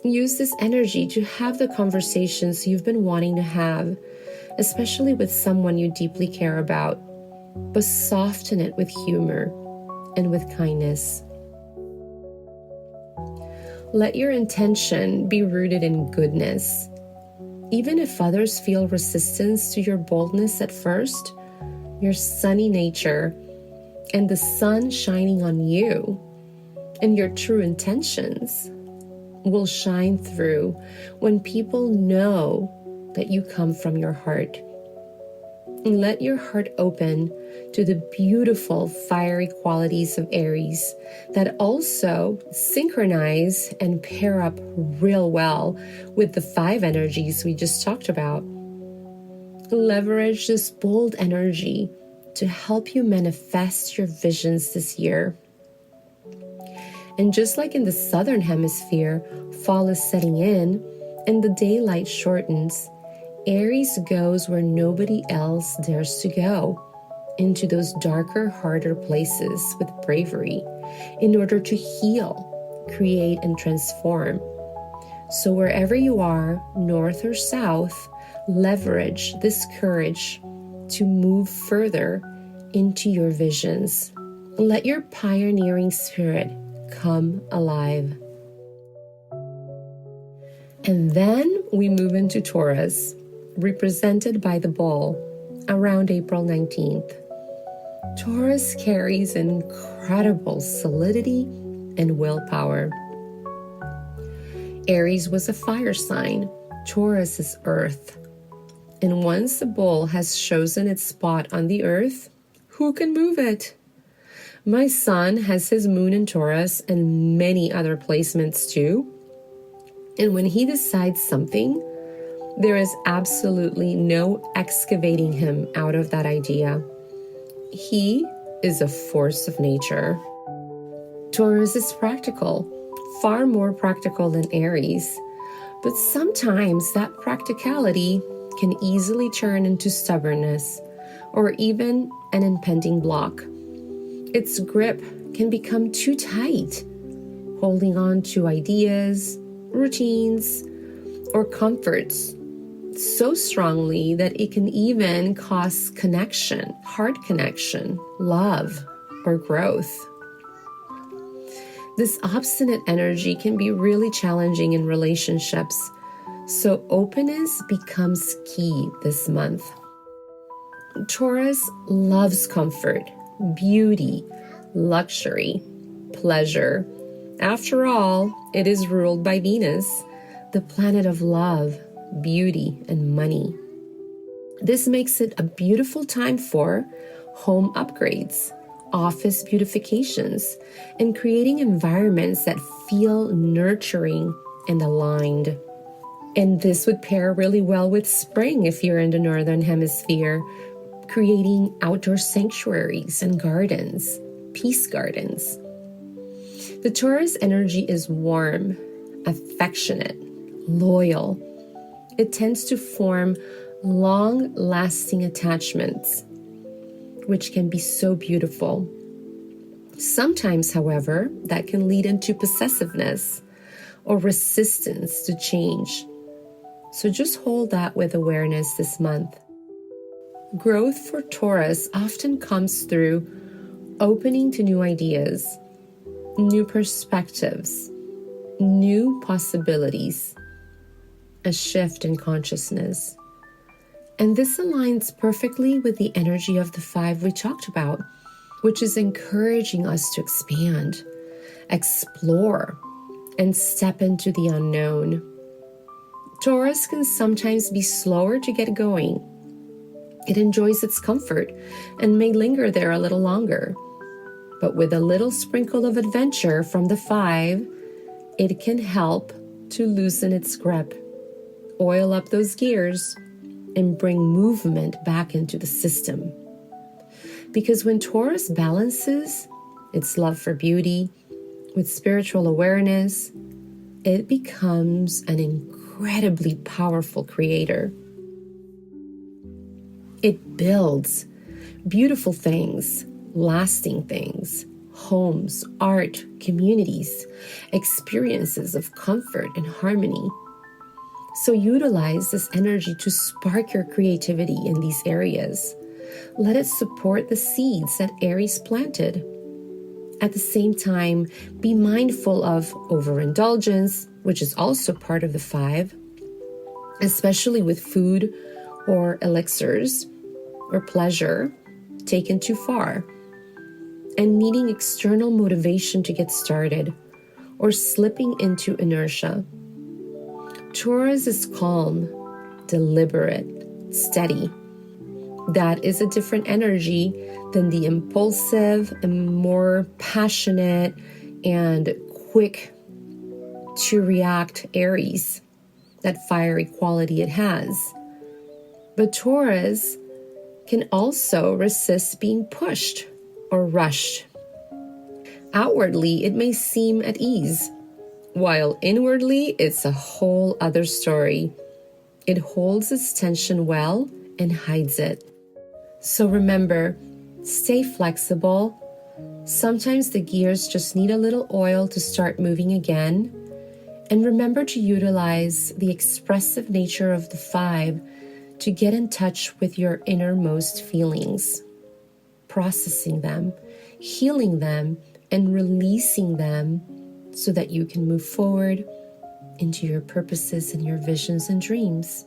Use this energy to have the conversations you've been wanting to have, especially with someone you deeply care about, but soften it with humor and with kindness. Let your intention be rooted in goodness. Even if others feel resistance to your boldness at first, your sunny nature and the sun shining on you and your true intentions will shine through when people know that you come from your heart. And let your heart open to the beautiful fiery qualities of Aries that also synchronize and pair up real well with the 5 energies we just talked about. Leverage this bold energy to help you manifest your visions this year. And just like in the southern hemisphere, fall is setting in and the daylight shortens, Aries goes where nobody else dares to go, into those darker, harder places with bravery in order to heal, create, and transform. So wherever you are, north or south, leverage this courage to move further into your visions. Let your pioneering spirit come alive. And then we move into Taurus, represented by the bull, around April 19th. Taurus carries incredible solidity and willpower. Aries was a fire sign. Taurus is earth. And once the bull has chosen its spot on the earth, who can move it? My son has his moon in Taurus and many other placements too. And when he decides something, there is absolutely no excavating him out of that idea. He is a force of nature. Taurus is practical, far more practical than Aries. But sometimes that practicality can easily turn into stubbornness or even an impending block. Its grip can become too tight, holding on to ideas, routines, or comforts so strongly that it can even cause connection, heart connection, love, or growth. This obstinate energy can be really challenging in relationships, so openness becomes key this month. Taurus loves comfort, beauty, luxury, pleasure. After all, it is ruled by Venus, the planet of love, beauty, and money. This makes it a beautiful time for home upgrades, office beautifications, and creating environments that feel nurturing and aligned. And this would pair really well with spring if you're in the northern hemisphere, creating outdoor sanctuaries and gardens, peace gardens. The Taurus energy is warm, affectionate, loyal. It tends to form long-lasting attachments, which can be so beautiful. Sometimes, however, that can lead into possessiveness or resistance to change. So just hold that with awareness this month. Growth for Taurus often comes through opening to new ideas, new perspectives, new possibilities, a shift in consciousness. And this aligns perfectly with the energy of the 5 we talked about, which is encouraging us to expand, explore, and step into the unknown. Taurus can sometimes be slower to get going. It enjoys its comfort and may linger there a little longer. But with a little sprinkle of adventure from the 5, it can help to loosen its grip, oil up those gears, and bring movement back into the system. Because when Taurus balances its love for beauty with spiritual awareness, it becomes an incredibly powerful creator. It builds beautiful things, lasting things, homes, art, communities, experiences of comfort and harmony. So utilize this energy to spark your creativity in these areas. Let it support the seeds that Aries planted. At the same time, be mindful of overindulgence, which is also part of the 5, especially with food or elixirs or pleasure taken too far, and needing external motivation to get started or slipping into inertia. Taurus is calm, deliberate, steady. That is a different energy than the impulsive and more passionate and quick to react Aries, that fiery quality it has. But Taurus can also resist being pushed or rushed. Outwardly, it may seem at ease, while inwardly, it's a whole other story. It holds its tension well and hides it. So remember, stay flexible. Sometimes the gears just need a little oil to start moving again. And remember to utilize the expressive nature of the 5 to get in touch with your innermost feelings, processing them, healing them, and releasing them so that you can move forward into your purposes and your visions and dreams.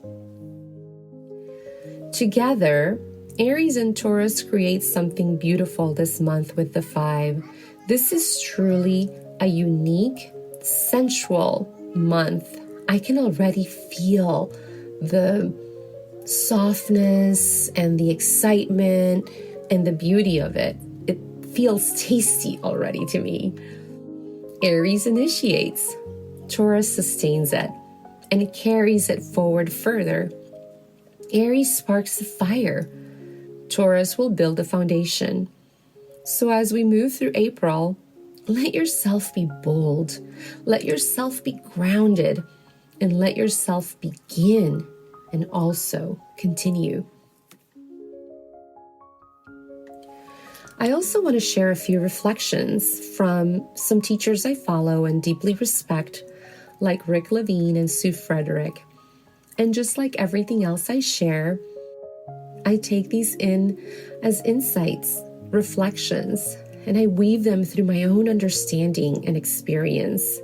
Together, Aries and Taurus create something beautiful this month with the 5. This is truly a unique, sensual month. I can already feel the softness and the excitement and the beauty of it. It feels tasty already to me. Aries initiates, Taurus sustains it, and it carries it forward further. Aries sparks the fire. Taurus will build the foundation. So as we move through April, let yourself be bold, let yourself be grounded, and let yourself begin and also continue. I also want to share a few reflections from some teachers I follow and deeply respect, like Rick Levine and Sue Frederick. And just like everything else I share, I take these in as insights, reflections, and I weave them through my own understanding and experience.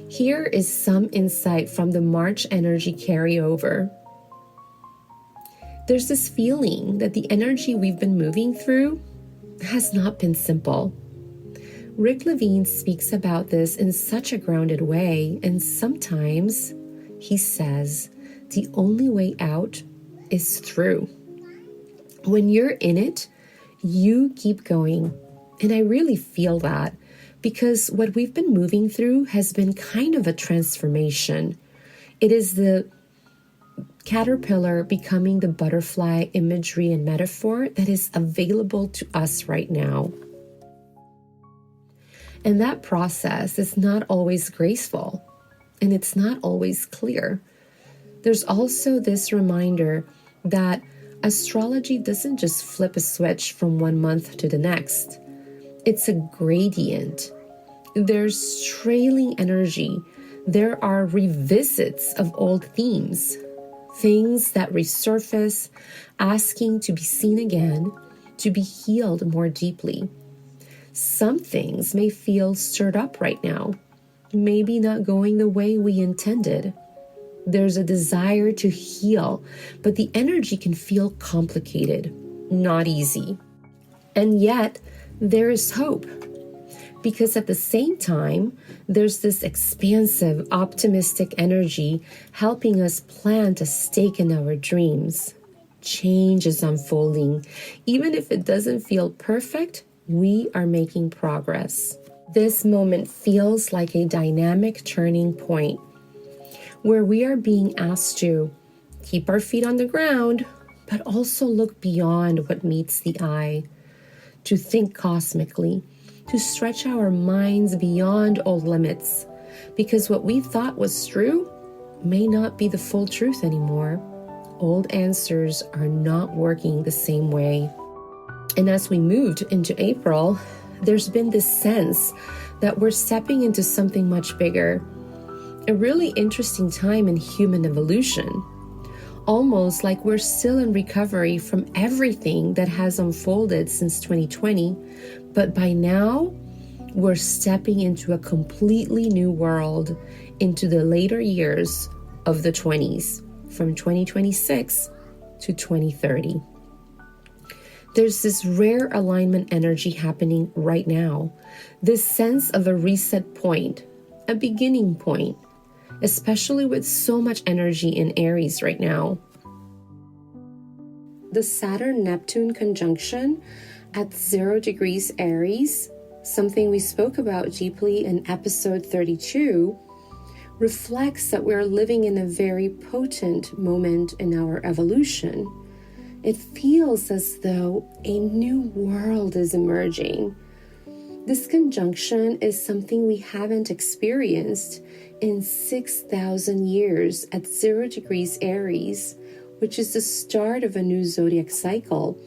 Here is some insight from the March energy carryover. There's this feeling that the energy we've been moving through has not been simple. Rick Levine speaks about this in such a grounded way, and sometimes he says the only way out is through. When you're in it, you keep going. And I really feel that because what we've been moving through has been kind of a transformation. It is the caterpillar becoming the butterfly imagery and metaphor that is available to us right now. And that process is not always graceful, and it's not always clear. There's also this reminder that astrology doesn't just flip a switch from one month to the next. It's a gradient. There's trailing energy. There are revisits of old themes, things that resurface, asking to be seen again, to be healed more deeply. Some things may feel stirred up right now, maybe not going the way we intended. There's a desire to heal, but the energy can feel complicated, not easy. And yet, there is hope. Because at the same time, there's this expansive, optimistic energy helping us plant a stake in our dreams. Change is unfolding. Even if it doesn't feel perfect, we are making progress. This moment feels like a dynamic turning point where we are being asked to keep our feet on the ground, but also look beyond what meets the eye, to think cosmically, to stretch our minds beyond old limits, because what we thought was true may not be the full truth anymore. Old answers are not working the same way. And as we moved into April, there's been this sense that we're stepping into something much bigger. A really interesting time in human evolution. Almost like we're still in recovery from everything that has unfolded since 2020, but by now, we're stepping into a completely new world, into the later years of the 20s, from 2026 to 2030. There's this rare alignment energy happening right now, this sense of a reset point, a beginning point, especially with so much energy in Aries right now. The Saturn-Neptune conjunction at 0 degrees Aries, something we spoke about deeply in episode 32, reflects that we're living in a very potent moment in our evolution. It feels as though a new world is emerging. This conjunction is something we haven't experienced in 6,000 years at 0 degrees Aries, which is the start of a new zodiac cycle.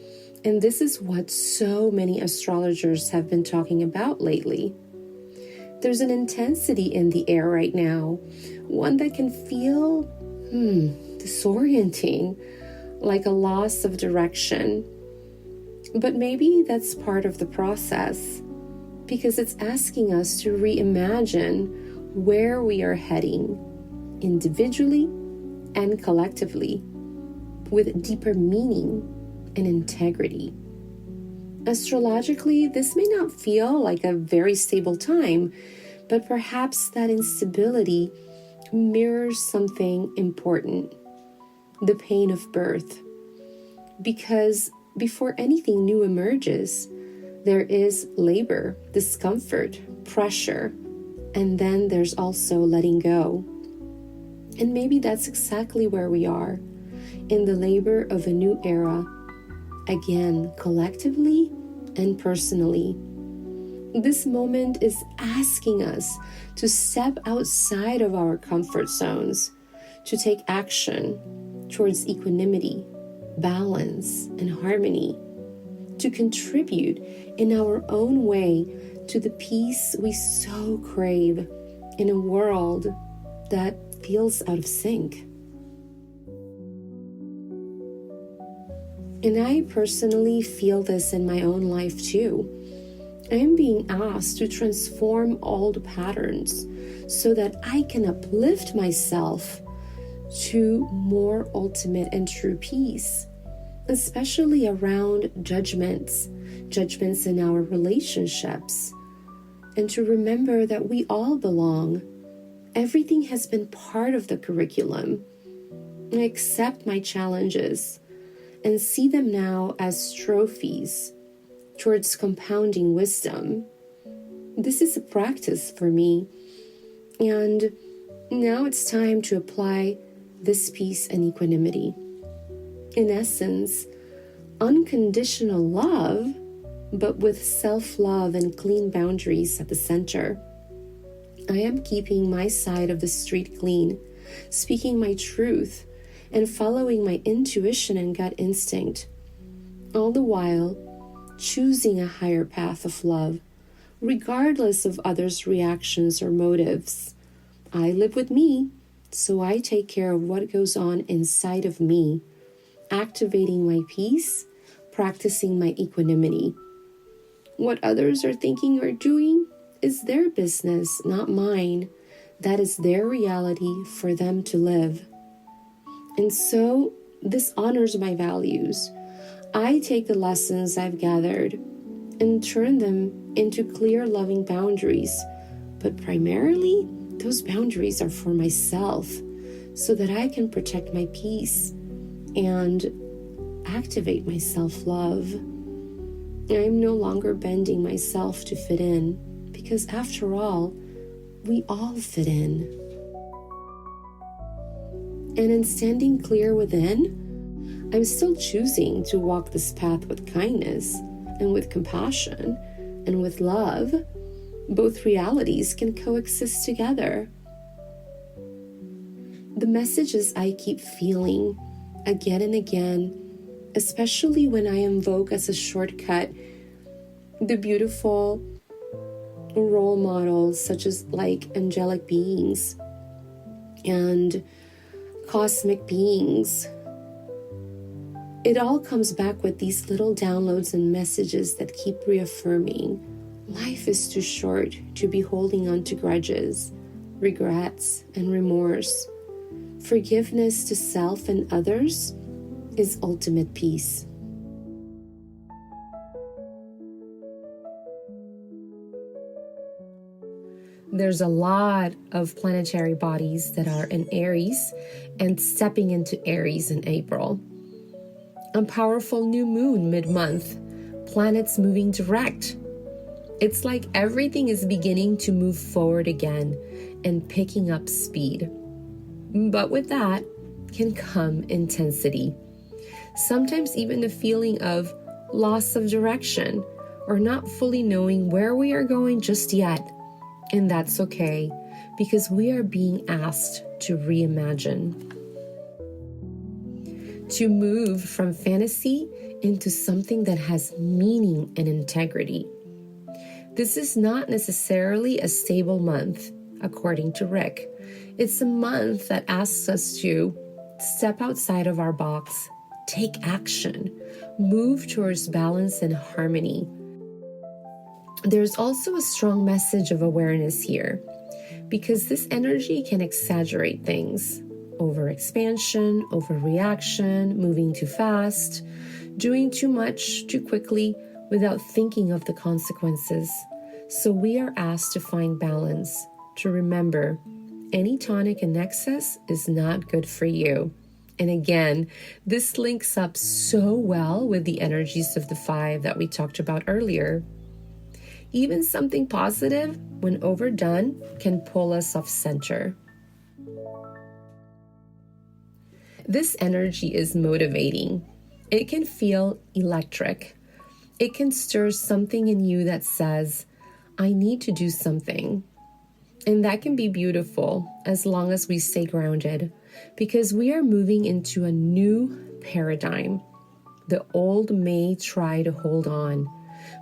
And this is what so many astrologers have been talking about lately. There's an intensity in the air right now, one that can feel disorienting, like a loss of direction. But maybe that's part of the process, because it's asking us to reimagine where we are heading, individually and collectively, with deeper meaning and integrity. Astrologically, this may not feel like a very stable time, but perhaps that instability mirrors something important. The pain of birth. Because before anything new emerges, there is labor, discomfort, pressure, and then there's also letting go. And maybe that's exactly where we are, in the labor of a new era, again, collectively and personally. This moment is asking us to step outside of our comfort zones, to take action towards equanimity, balance, and harmony, to contribute in our own way to the peace we so crave in a world that feels out of sync. And I personally feel this in my own life too. I am being asked to transform old patterns so that I can uplift myself to more ultimate and true peace, especially around judgments in our relationships, and to remember that we all belong. Everything has been part of the curriculum. I accept my challenges and see them now as trophies towards compounding wisdom. This is a practice for me, and now it's time to apply this peace and equanimity. In essence, unconditional love, but with self-love and clean boundaries at the center. I am keeping my side of the street clean, speaking my truth, and following my intuition and gut instinct, all the while choosing a higher path of love, regardless of others' reactions or motives. I live with me, so I take care of what goes on inside of me, activating my peace, practicing my equanimity. What others are thinking or doing is their business, not mine. That is their reality for them to live. And so this honors my values. I take the lessons I've gathered and turn them into clear, loving boundaries. But primarily, those boundaries are for myself so that I can protect my peace and activate my self-love. I'm no longer bending myself to fit in, because after all, we all fit in. And in standing clear within, I'm still choosing to walk this path with kindness and with compassion and with love, both realities can coexist together. The messages I keep feeling again and again, especially when I invoke as a shortcut the beautiful role models such as like angelic beings and cosmic beings. It all comes back with these little downloads and messages that keep reaffirming life is too short to be holding on to grudges, regrets, and remorse. Forgiveness to self and others is ultimate peace. There's a lot of planetary bodies that are in Aries and stepping into Aries in April. A powerful new moon mid-month, planets moving direct. It's like everything is beginning to move forward again and picking up speed. But with that can come intensity. Sometimes even a feeling of loss of direction or not fully knowing where we are going just yet. And that's okay, because we are being asked to reimagine. To move from fantasy into something that has meaning and integrity. This is not necessarily a stable month, according to Rick. It's a month that asks us to step outside of our box, take action, move towards balance and harmony. There's also a strong message of awareness here, because this energy can exaggerate things. Overexpansion, overreaction, moving too fast, doing too much too quickly without thinking of the consequences. So we are asked to find balance, to remember any tonic in excess is not good for you. And again, this links up so well with the energies of the 5 that we talked about earlier. Even something positive, when overdone, can pull us off center. This energy is motivating. It can feel electric. It can stir something in you that says, I need to do something. And that can be beautiful as long as we stay grounded, because we are moving into a new paradigm. The old may try to hold on,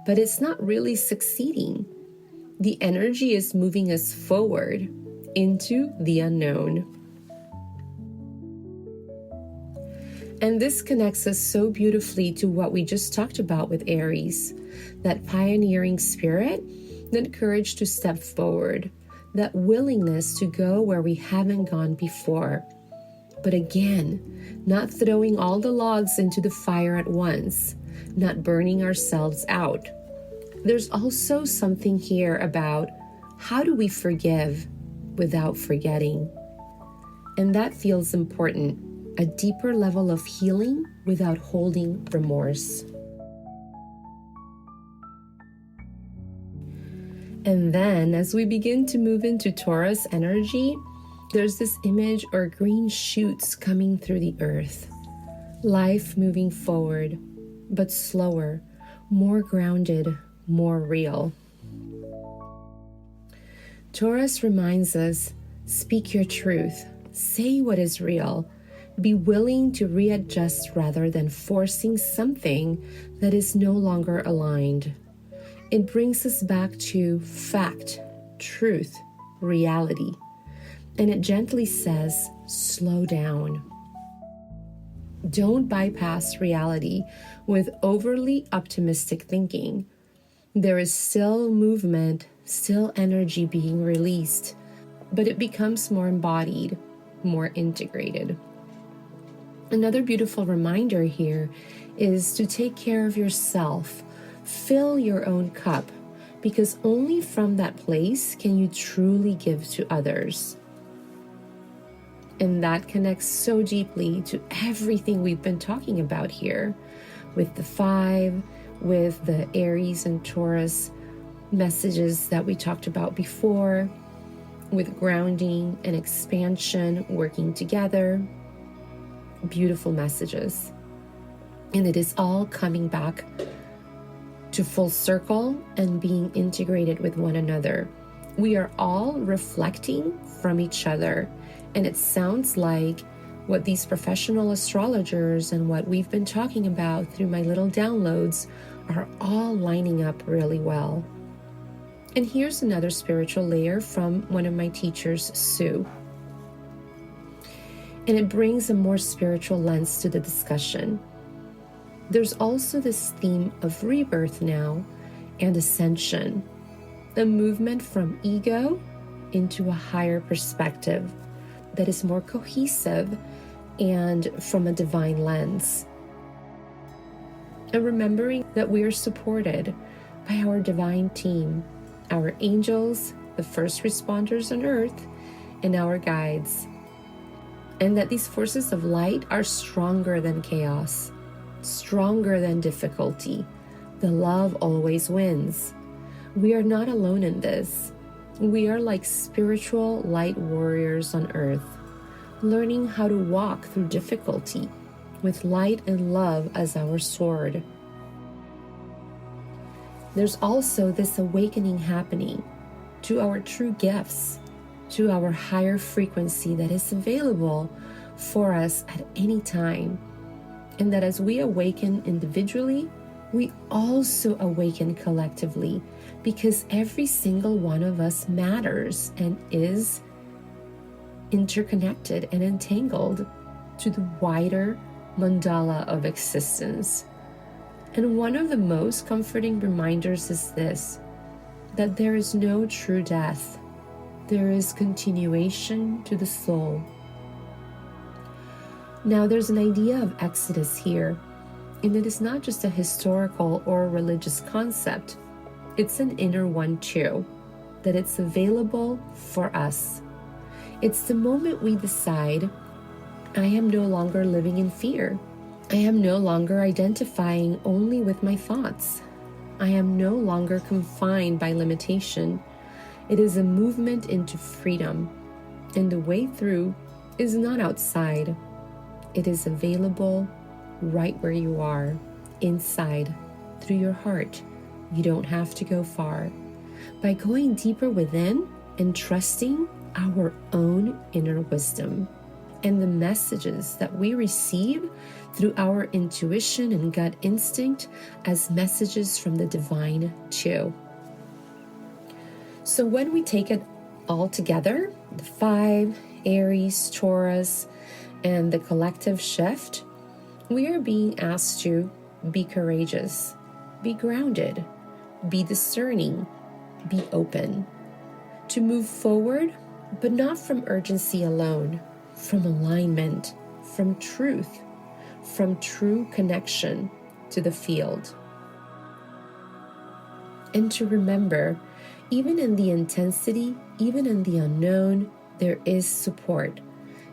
but it's not really succeeding. The energy is moving us forward into the unknown. And this connects us so beautifully to what we just talked about with Aries, that pioneering spirit, that courage to step forward, that willingness to go where we haven't gone before. But again, not throwing all the logs into the fire at once, not burning ourselves out. There's also something here about how do we forgive without forgetting? And that feels important, a deeper level of healing without holding remorse. And then as we begin to move into Taurus energy, there's this image or green shoots coming through the earth. Life moving forward, but slower, more grounded, more real. Taurus reminds us, speak your truth, say what is real, be willing to readjust rather than forcing something that is no longer aligned. It brings us back to fact, truth, reality. And it gently says, slow down. Don't bypass reality with overly optimistic thinking. There is still movement, still energy being released, but it becomes more embodied, more integrated. Another beautiful reminder here is to take care of yourself. Fill your own cup, because only from that place can you truly give to others. And that connects so deeply to everything we've been talking about here, with the 5, with the Aries and Taurus messages that we talked about before, with grounding and expansion working together. Beautiful messages. And it is all coming back to full circle and being integrated with one another. We are all reflecting from each other, and it sounds like what these professional astrologers and what we've been talking about through my little downloads are all lining up really well. And here's another spiritual layer from one of my teachers, Sue. And it brings a more spiritual lens to the discussion. There's also this theme of rebirth now and ascension, a movement from ego into a higher perspective that is more cohesive and from a divine lens. And remembering that we are supported by our divine team, our angels, the first responders on earth, and our guides. And that these forces of light are stronger than chaos, stronger than difficulty. The love always wins. We are not alone in this. We are like spiritual light warriors on earth, learning how to walk through difficulty with light and love as our sword. There's also this awakening happening to our true gifts, to our higher frequency that is available for us at any time. And that as we awaken individually, we also awaken collectively, because every single one of us matters and is interconnected and entangled to the wider mandala of existence. And one of the most comforting reminders is this, that there is no true death. There is continuation to the soul. Now, there's an idea of exodus here, and it is not just a historical or religious concept. It's an inner one too, that it's available for us. It's the moment we decide, I am no longer living in fear. I am no longer identifying only with my thoughts. I am no longer confined by limitation. It is a movement into freedom, and the way through is not outside. It is available right where you are, inside, through your heart. You don't have to go far. By going deeper within and trusting our own inner wisdom and the messages that we receive through our intuition and gut instinct as messages from the divine too. So when we take it all together, the 5, Aries, Taurus, and the collective shift, we are being asked to be courageous, be grounded, be discerning, be open, to move forward, but not from urgency alone, from alignment, from truth, from true connection to the field. And to remember, even in the intensity, even in the unknown, there is support,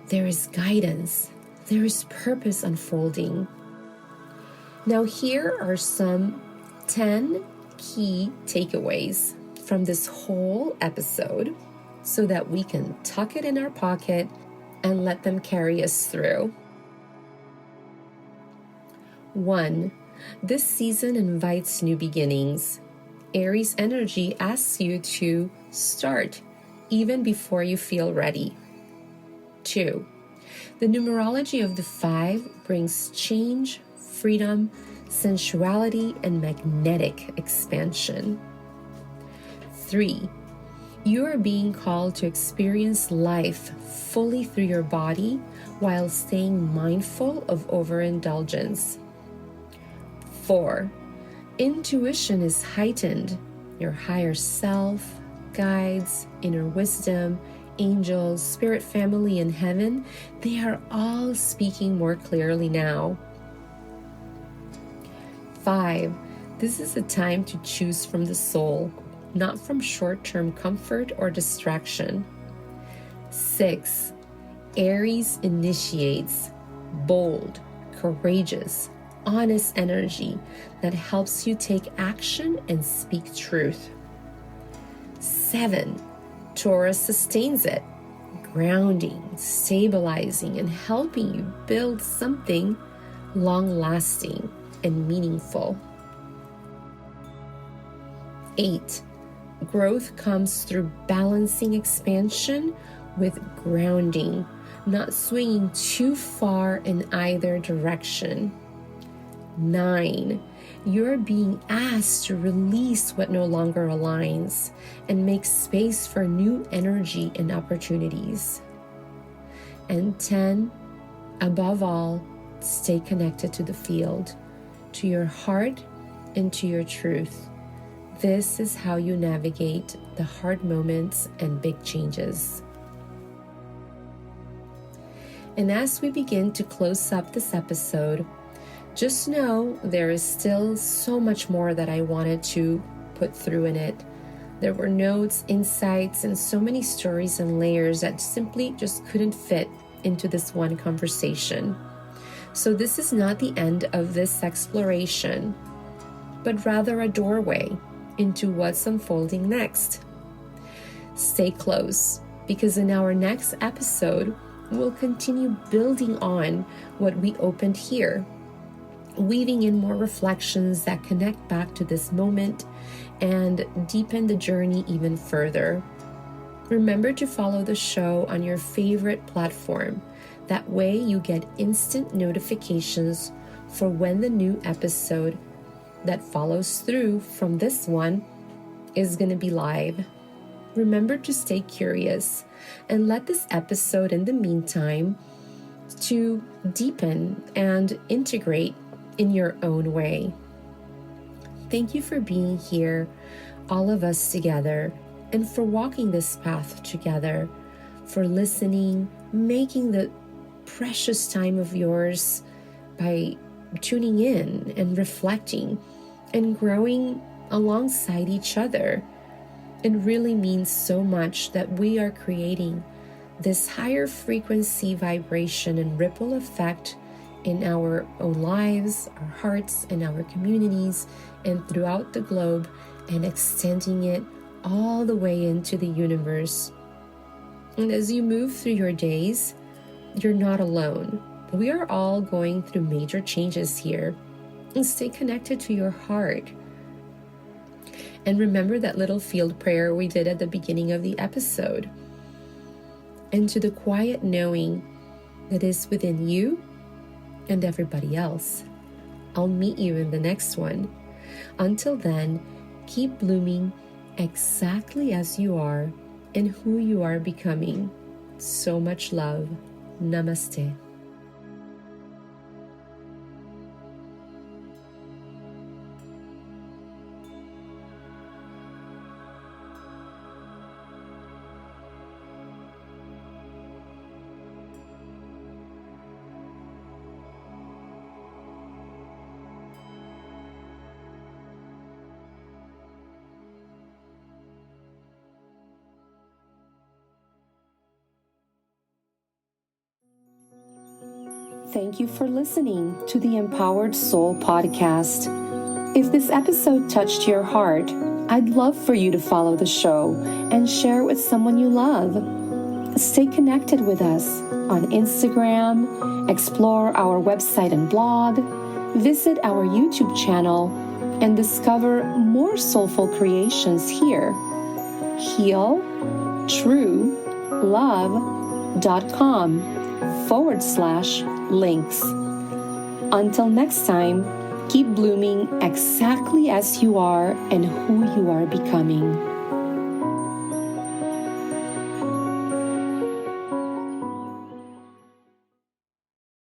there is guidance, there is purpose unfolding. Now, here are some 10 key takeaways from this whole episode so that we can tuck it in our pocket and let them carry us through. 1. This season invites new beginnings. Aries energy asks you to start even before you feel ready. 2. The numerology of the 5 brings change, freedom, sensuality, and magnetic expansion. 3. You are being called to experience life fully through your body while staying mindful of overindulgence. 4. Intuition is heightened. Your higher self, guides, inner wisdom, angels, spirit family, and heaven, they are all speaking more clearly now. 5. This is a time to choose from the soul, not from short-term comfort or distraction. 6. Aries initiates bold, courageous, honest energy that helps you take action and speak truth. 7. Taurus sustains it, grounding, stabilizing, and helping you build something long-lasting and meaningful. 8. Growth comes through balancing expansion with grounding, not swinging too far in either direction. 9. You're being asked to release what no longer aligns and make space for new energy and opportunities. And 10. Above all, stay connected to the field, to your heart, and to your truth. This is how you navigate the hard moments and big changes. And as we begin to close up this episode, just know there is still so much more that I wanted to put through in it. There were notes, insights, and so many stories and layers that simply just couldn't fit into this one conversation. So this is not the end of this exploration, but rather a doorway into what's unfolding next. Stay close, because in our next episode, we'll continue building on what we opened here, weaving in more reflections that connect back to this moment and deepen the journey even further. Remember to follow the show on your favorite platform. That way you get instant notifications for when the new episode that follows through from this one is going to be live. Remember to stay curious and let this episode in the meantime to deepen and integrate in your own way. Thank you for being here, all of us together, and for walking this path together, for listening, making the precious time of yours by tuning in and reflecting and growing alongside each other. It really means so much that we are creating this higher frequency vibration and ripple effect in our own lives, our hearts, and our communities, and throughout the globe, and extending it all the way into the universe. And as you move through your days, you're not alone. We are all going through major changes here. And stay connected to your heart. And remember that little field prayer we did at the beginning of the episode. And to the quiet knowing that is within you and everybody else. I'll meet you in the next one. Until then, keep blooming exactly as you are and who you are becoming. So much love. Namaste. Thank you for listening to the Empowered Soul podcast. If this episode touched your heart, I'd love for you to follow the show and share with someone you love. Stay connected with us on Instagram, explore our website and blog, visit our YouTube channel, and discover more soulful creations here. healtruelove.com/links. Until next time, keep blooming exactly as you are and who you are becoming.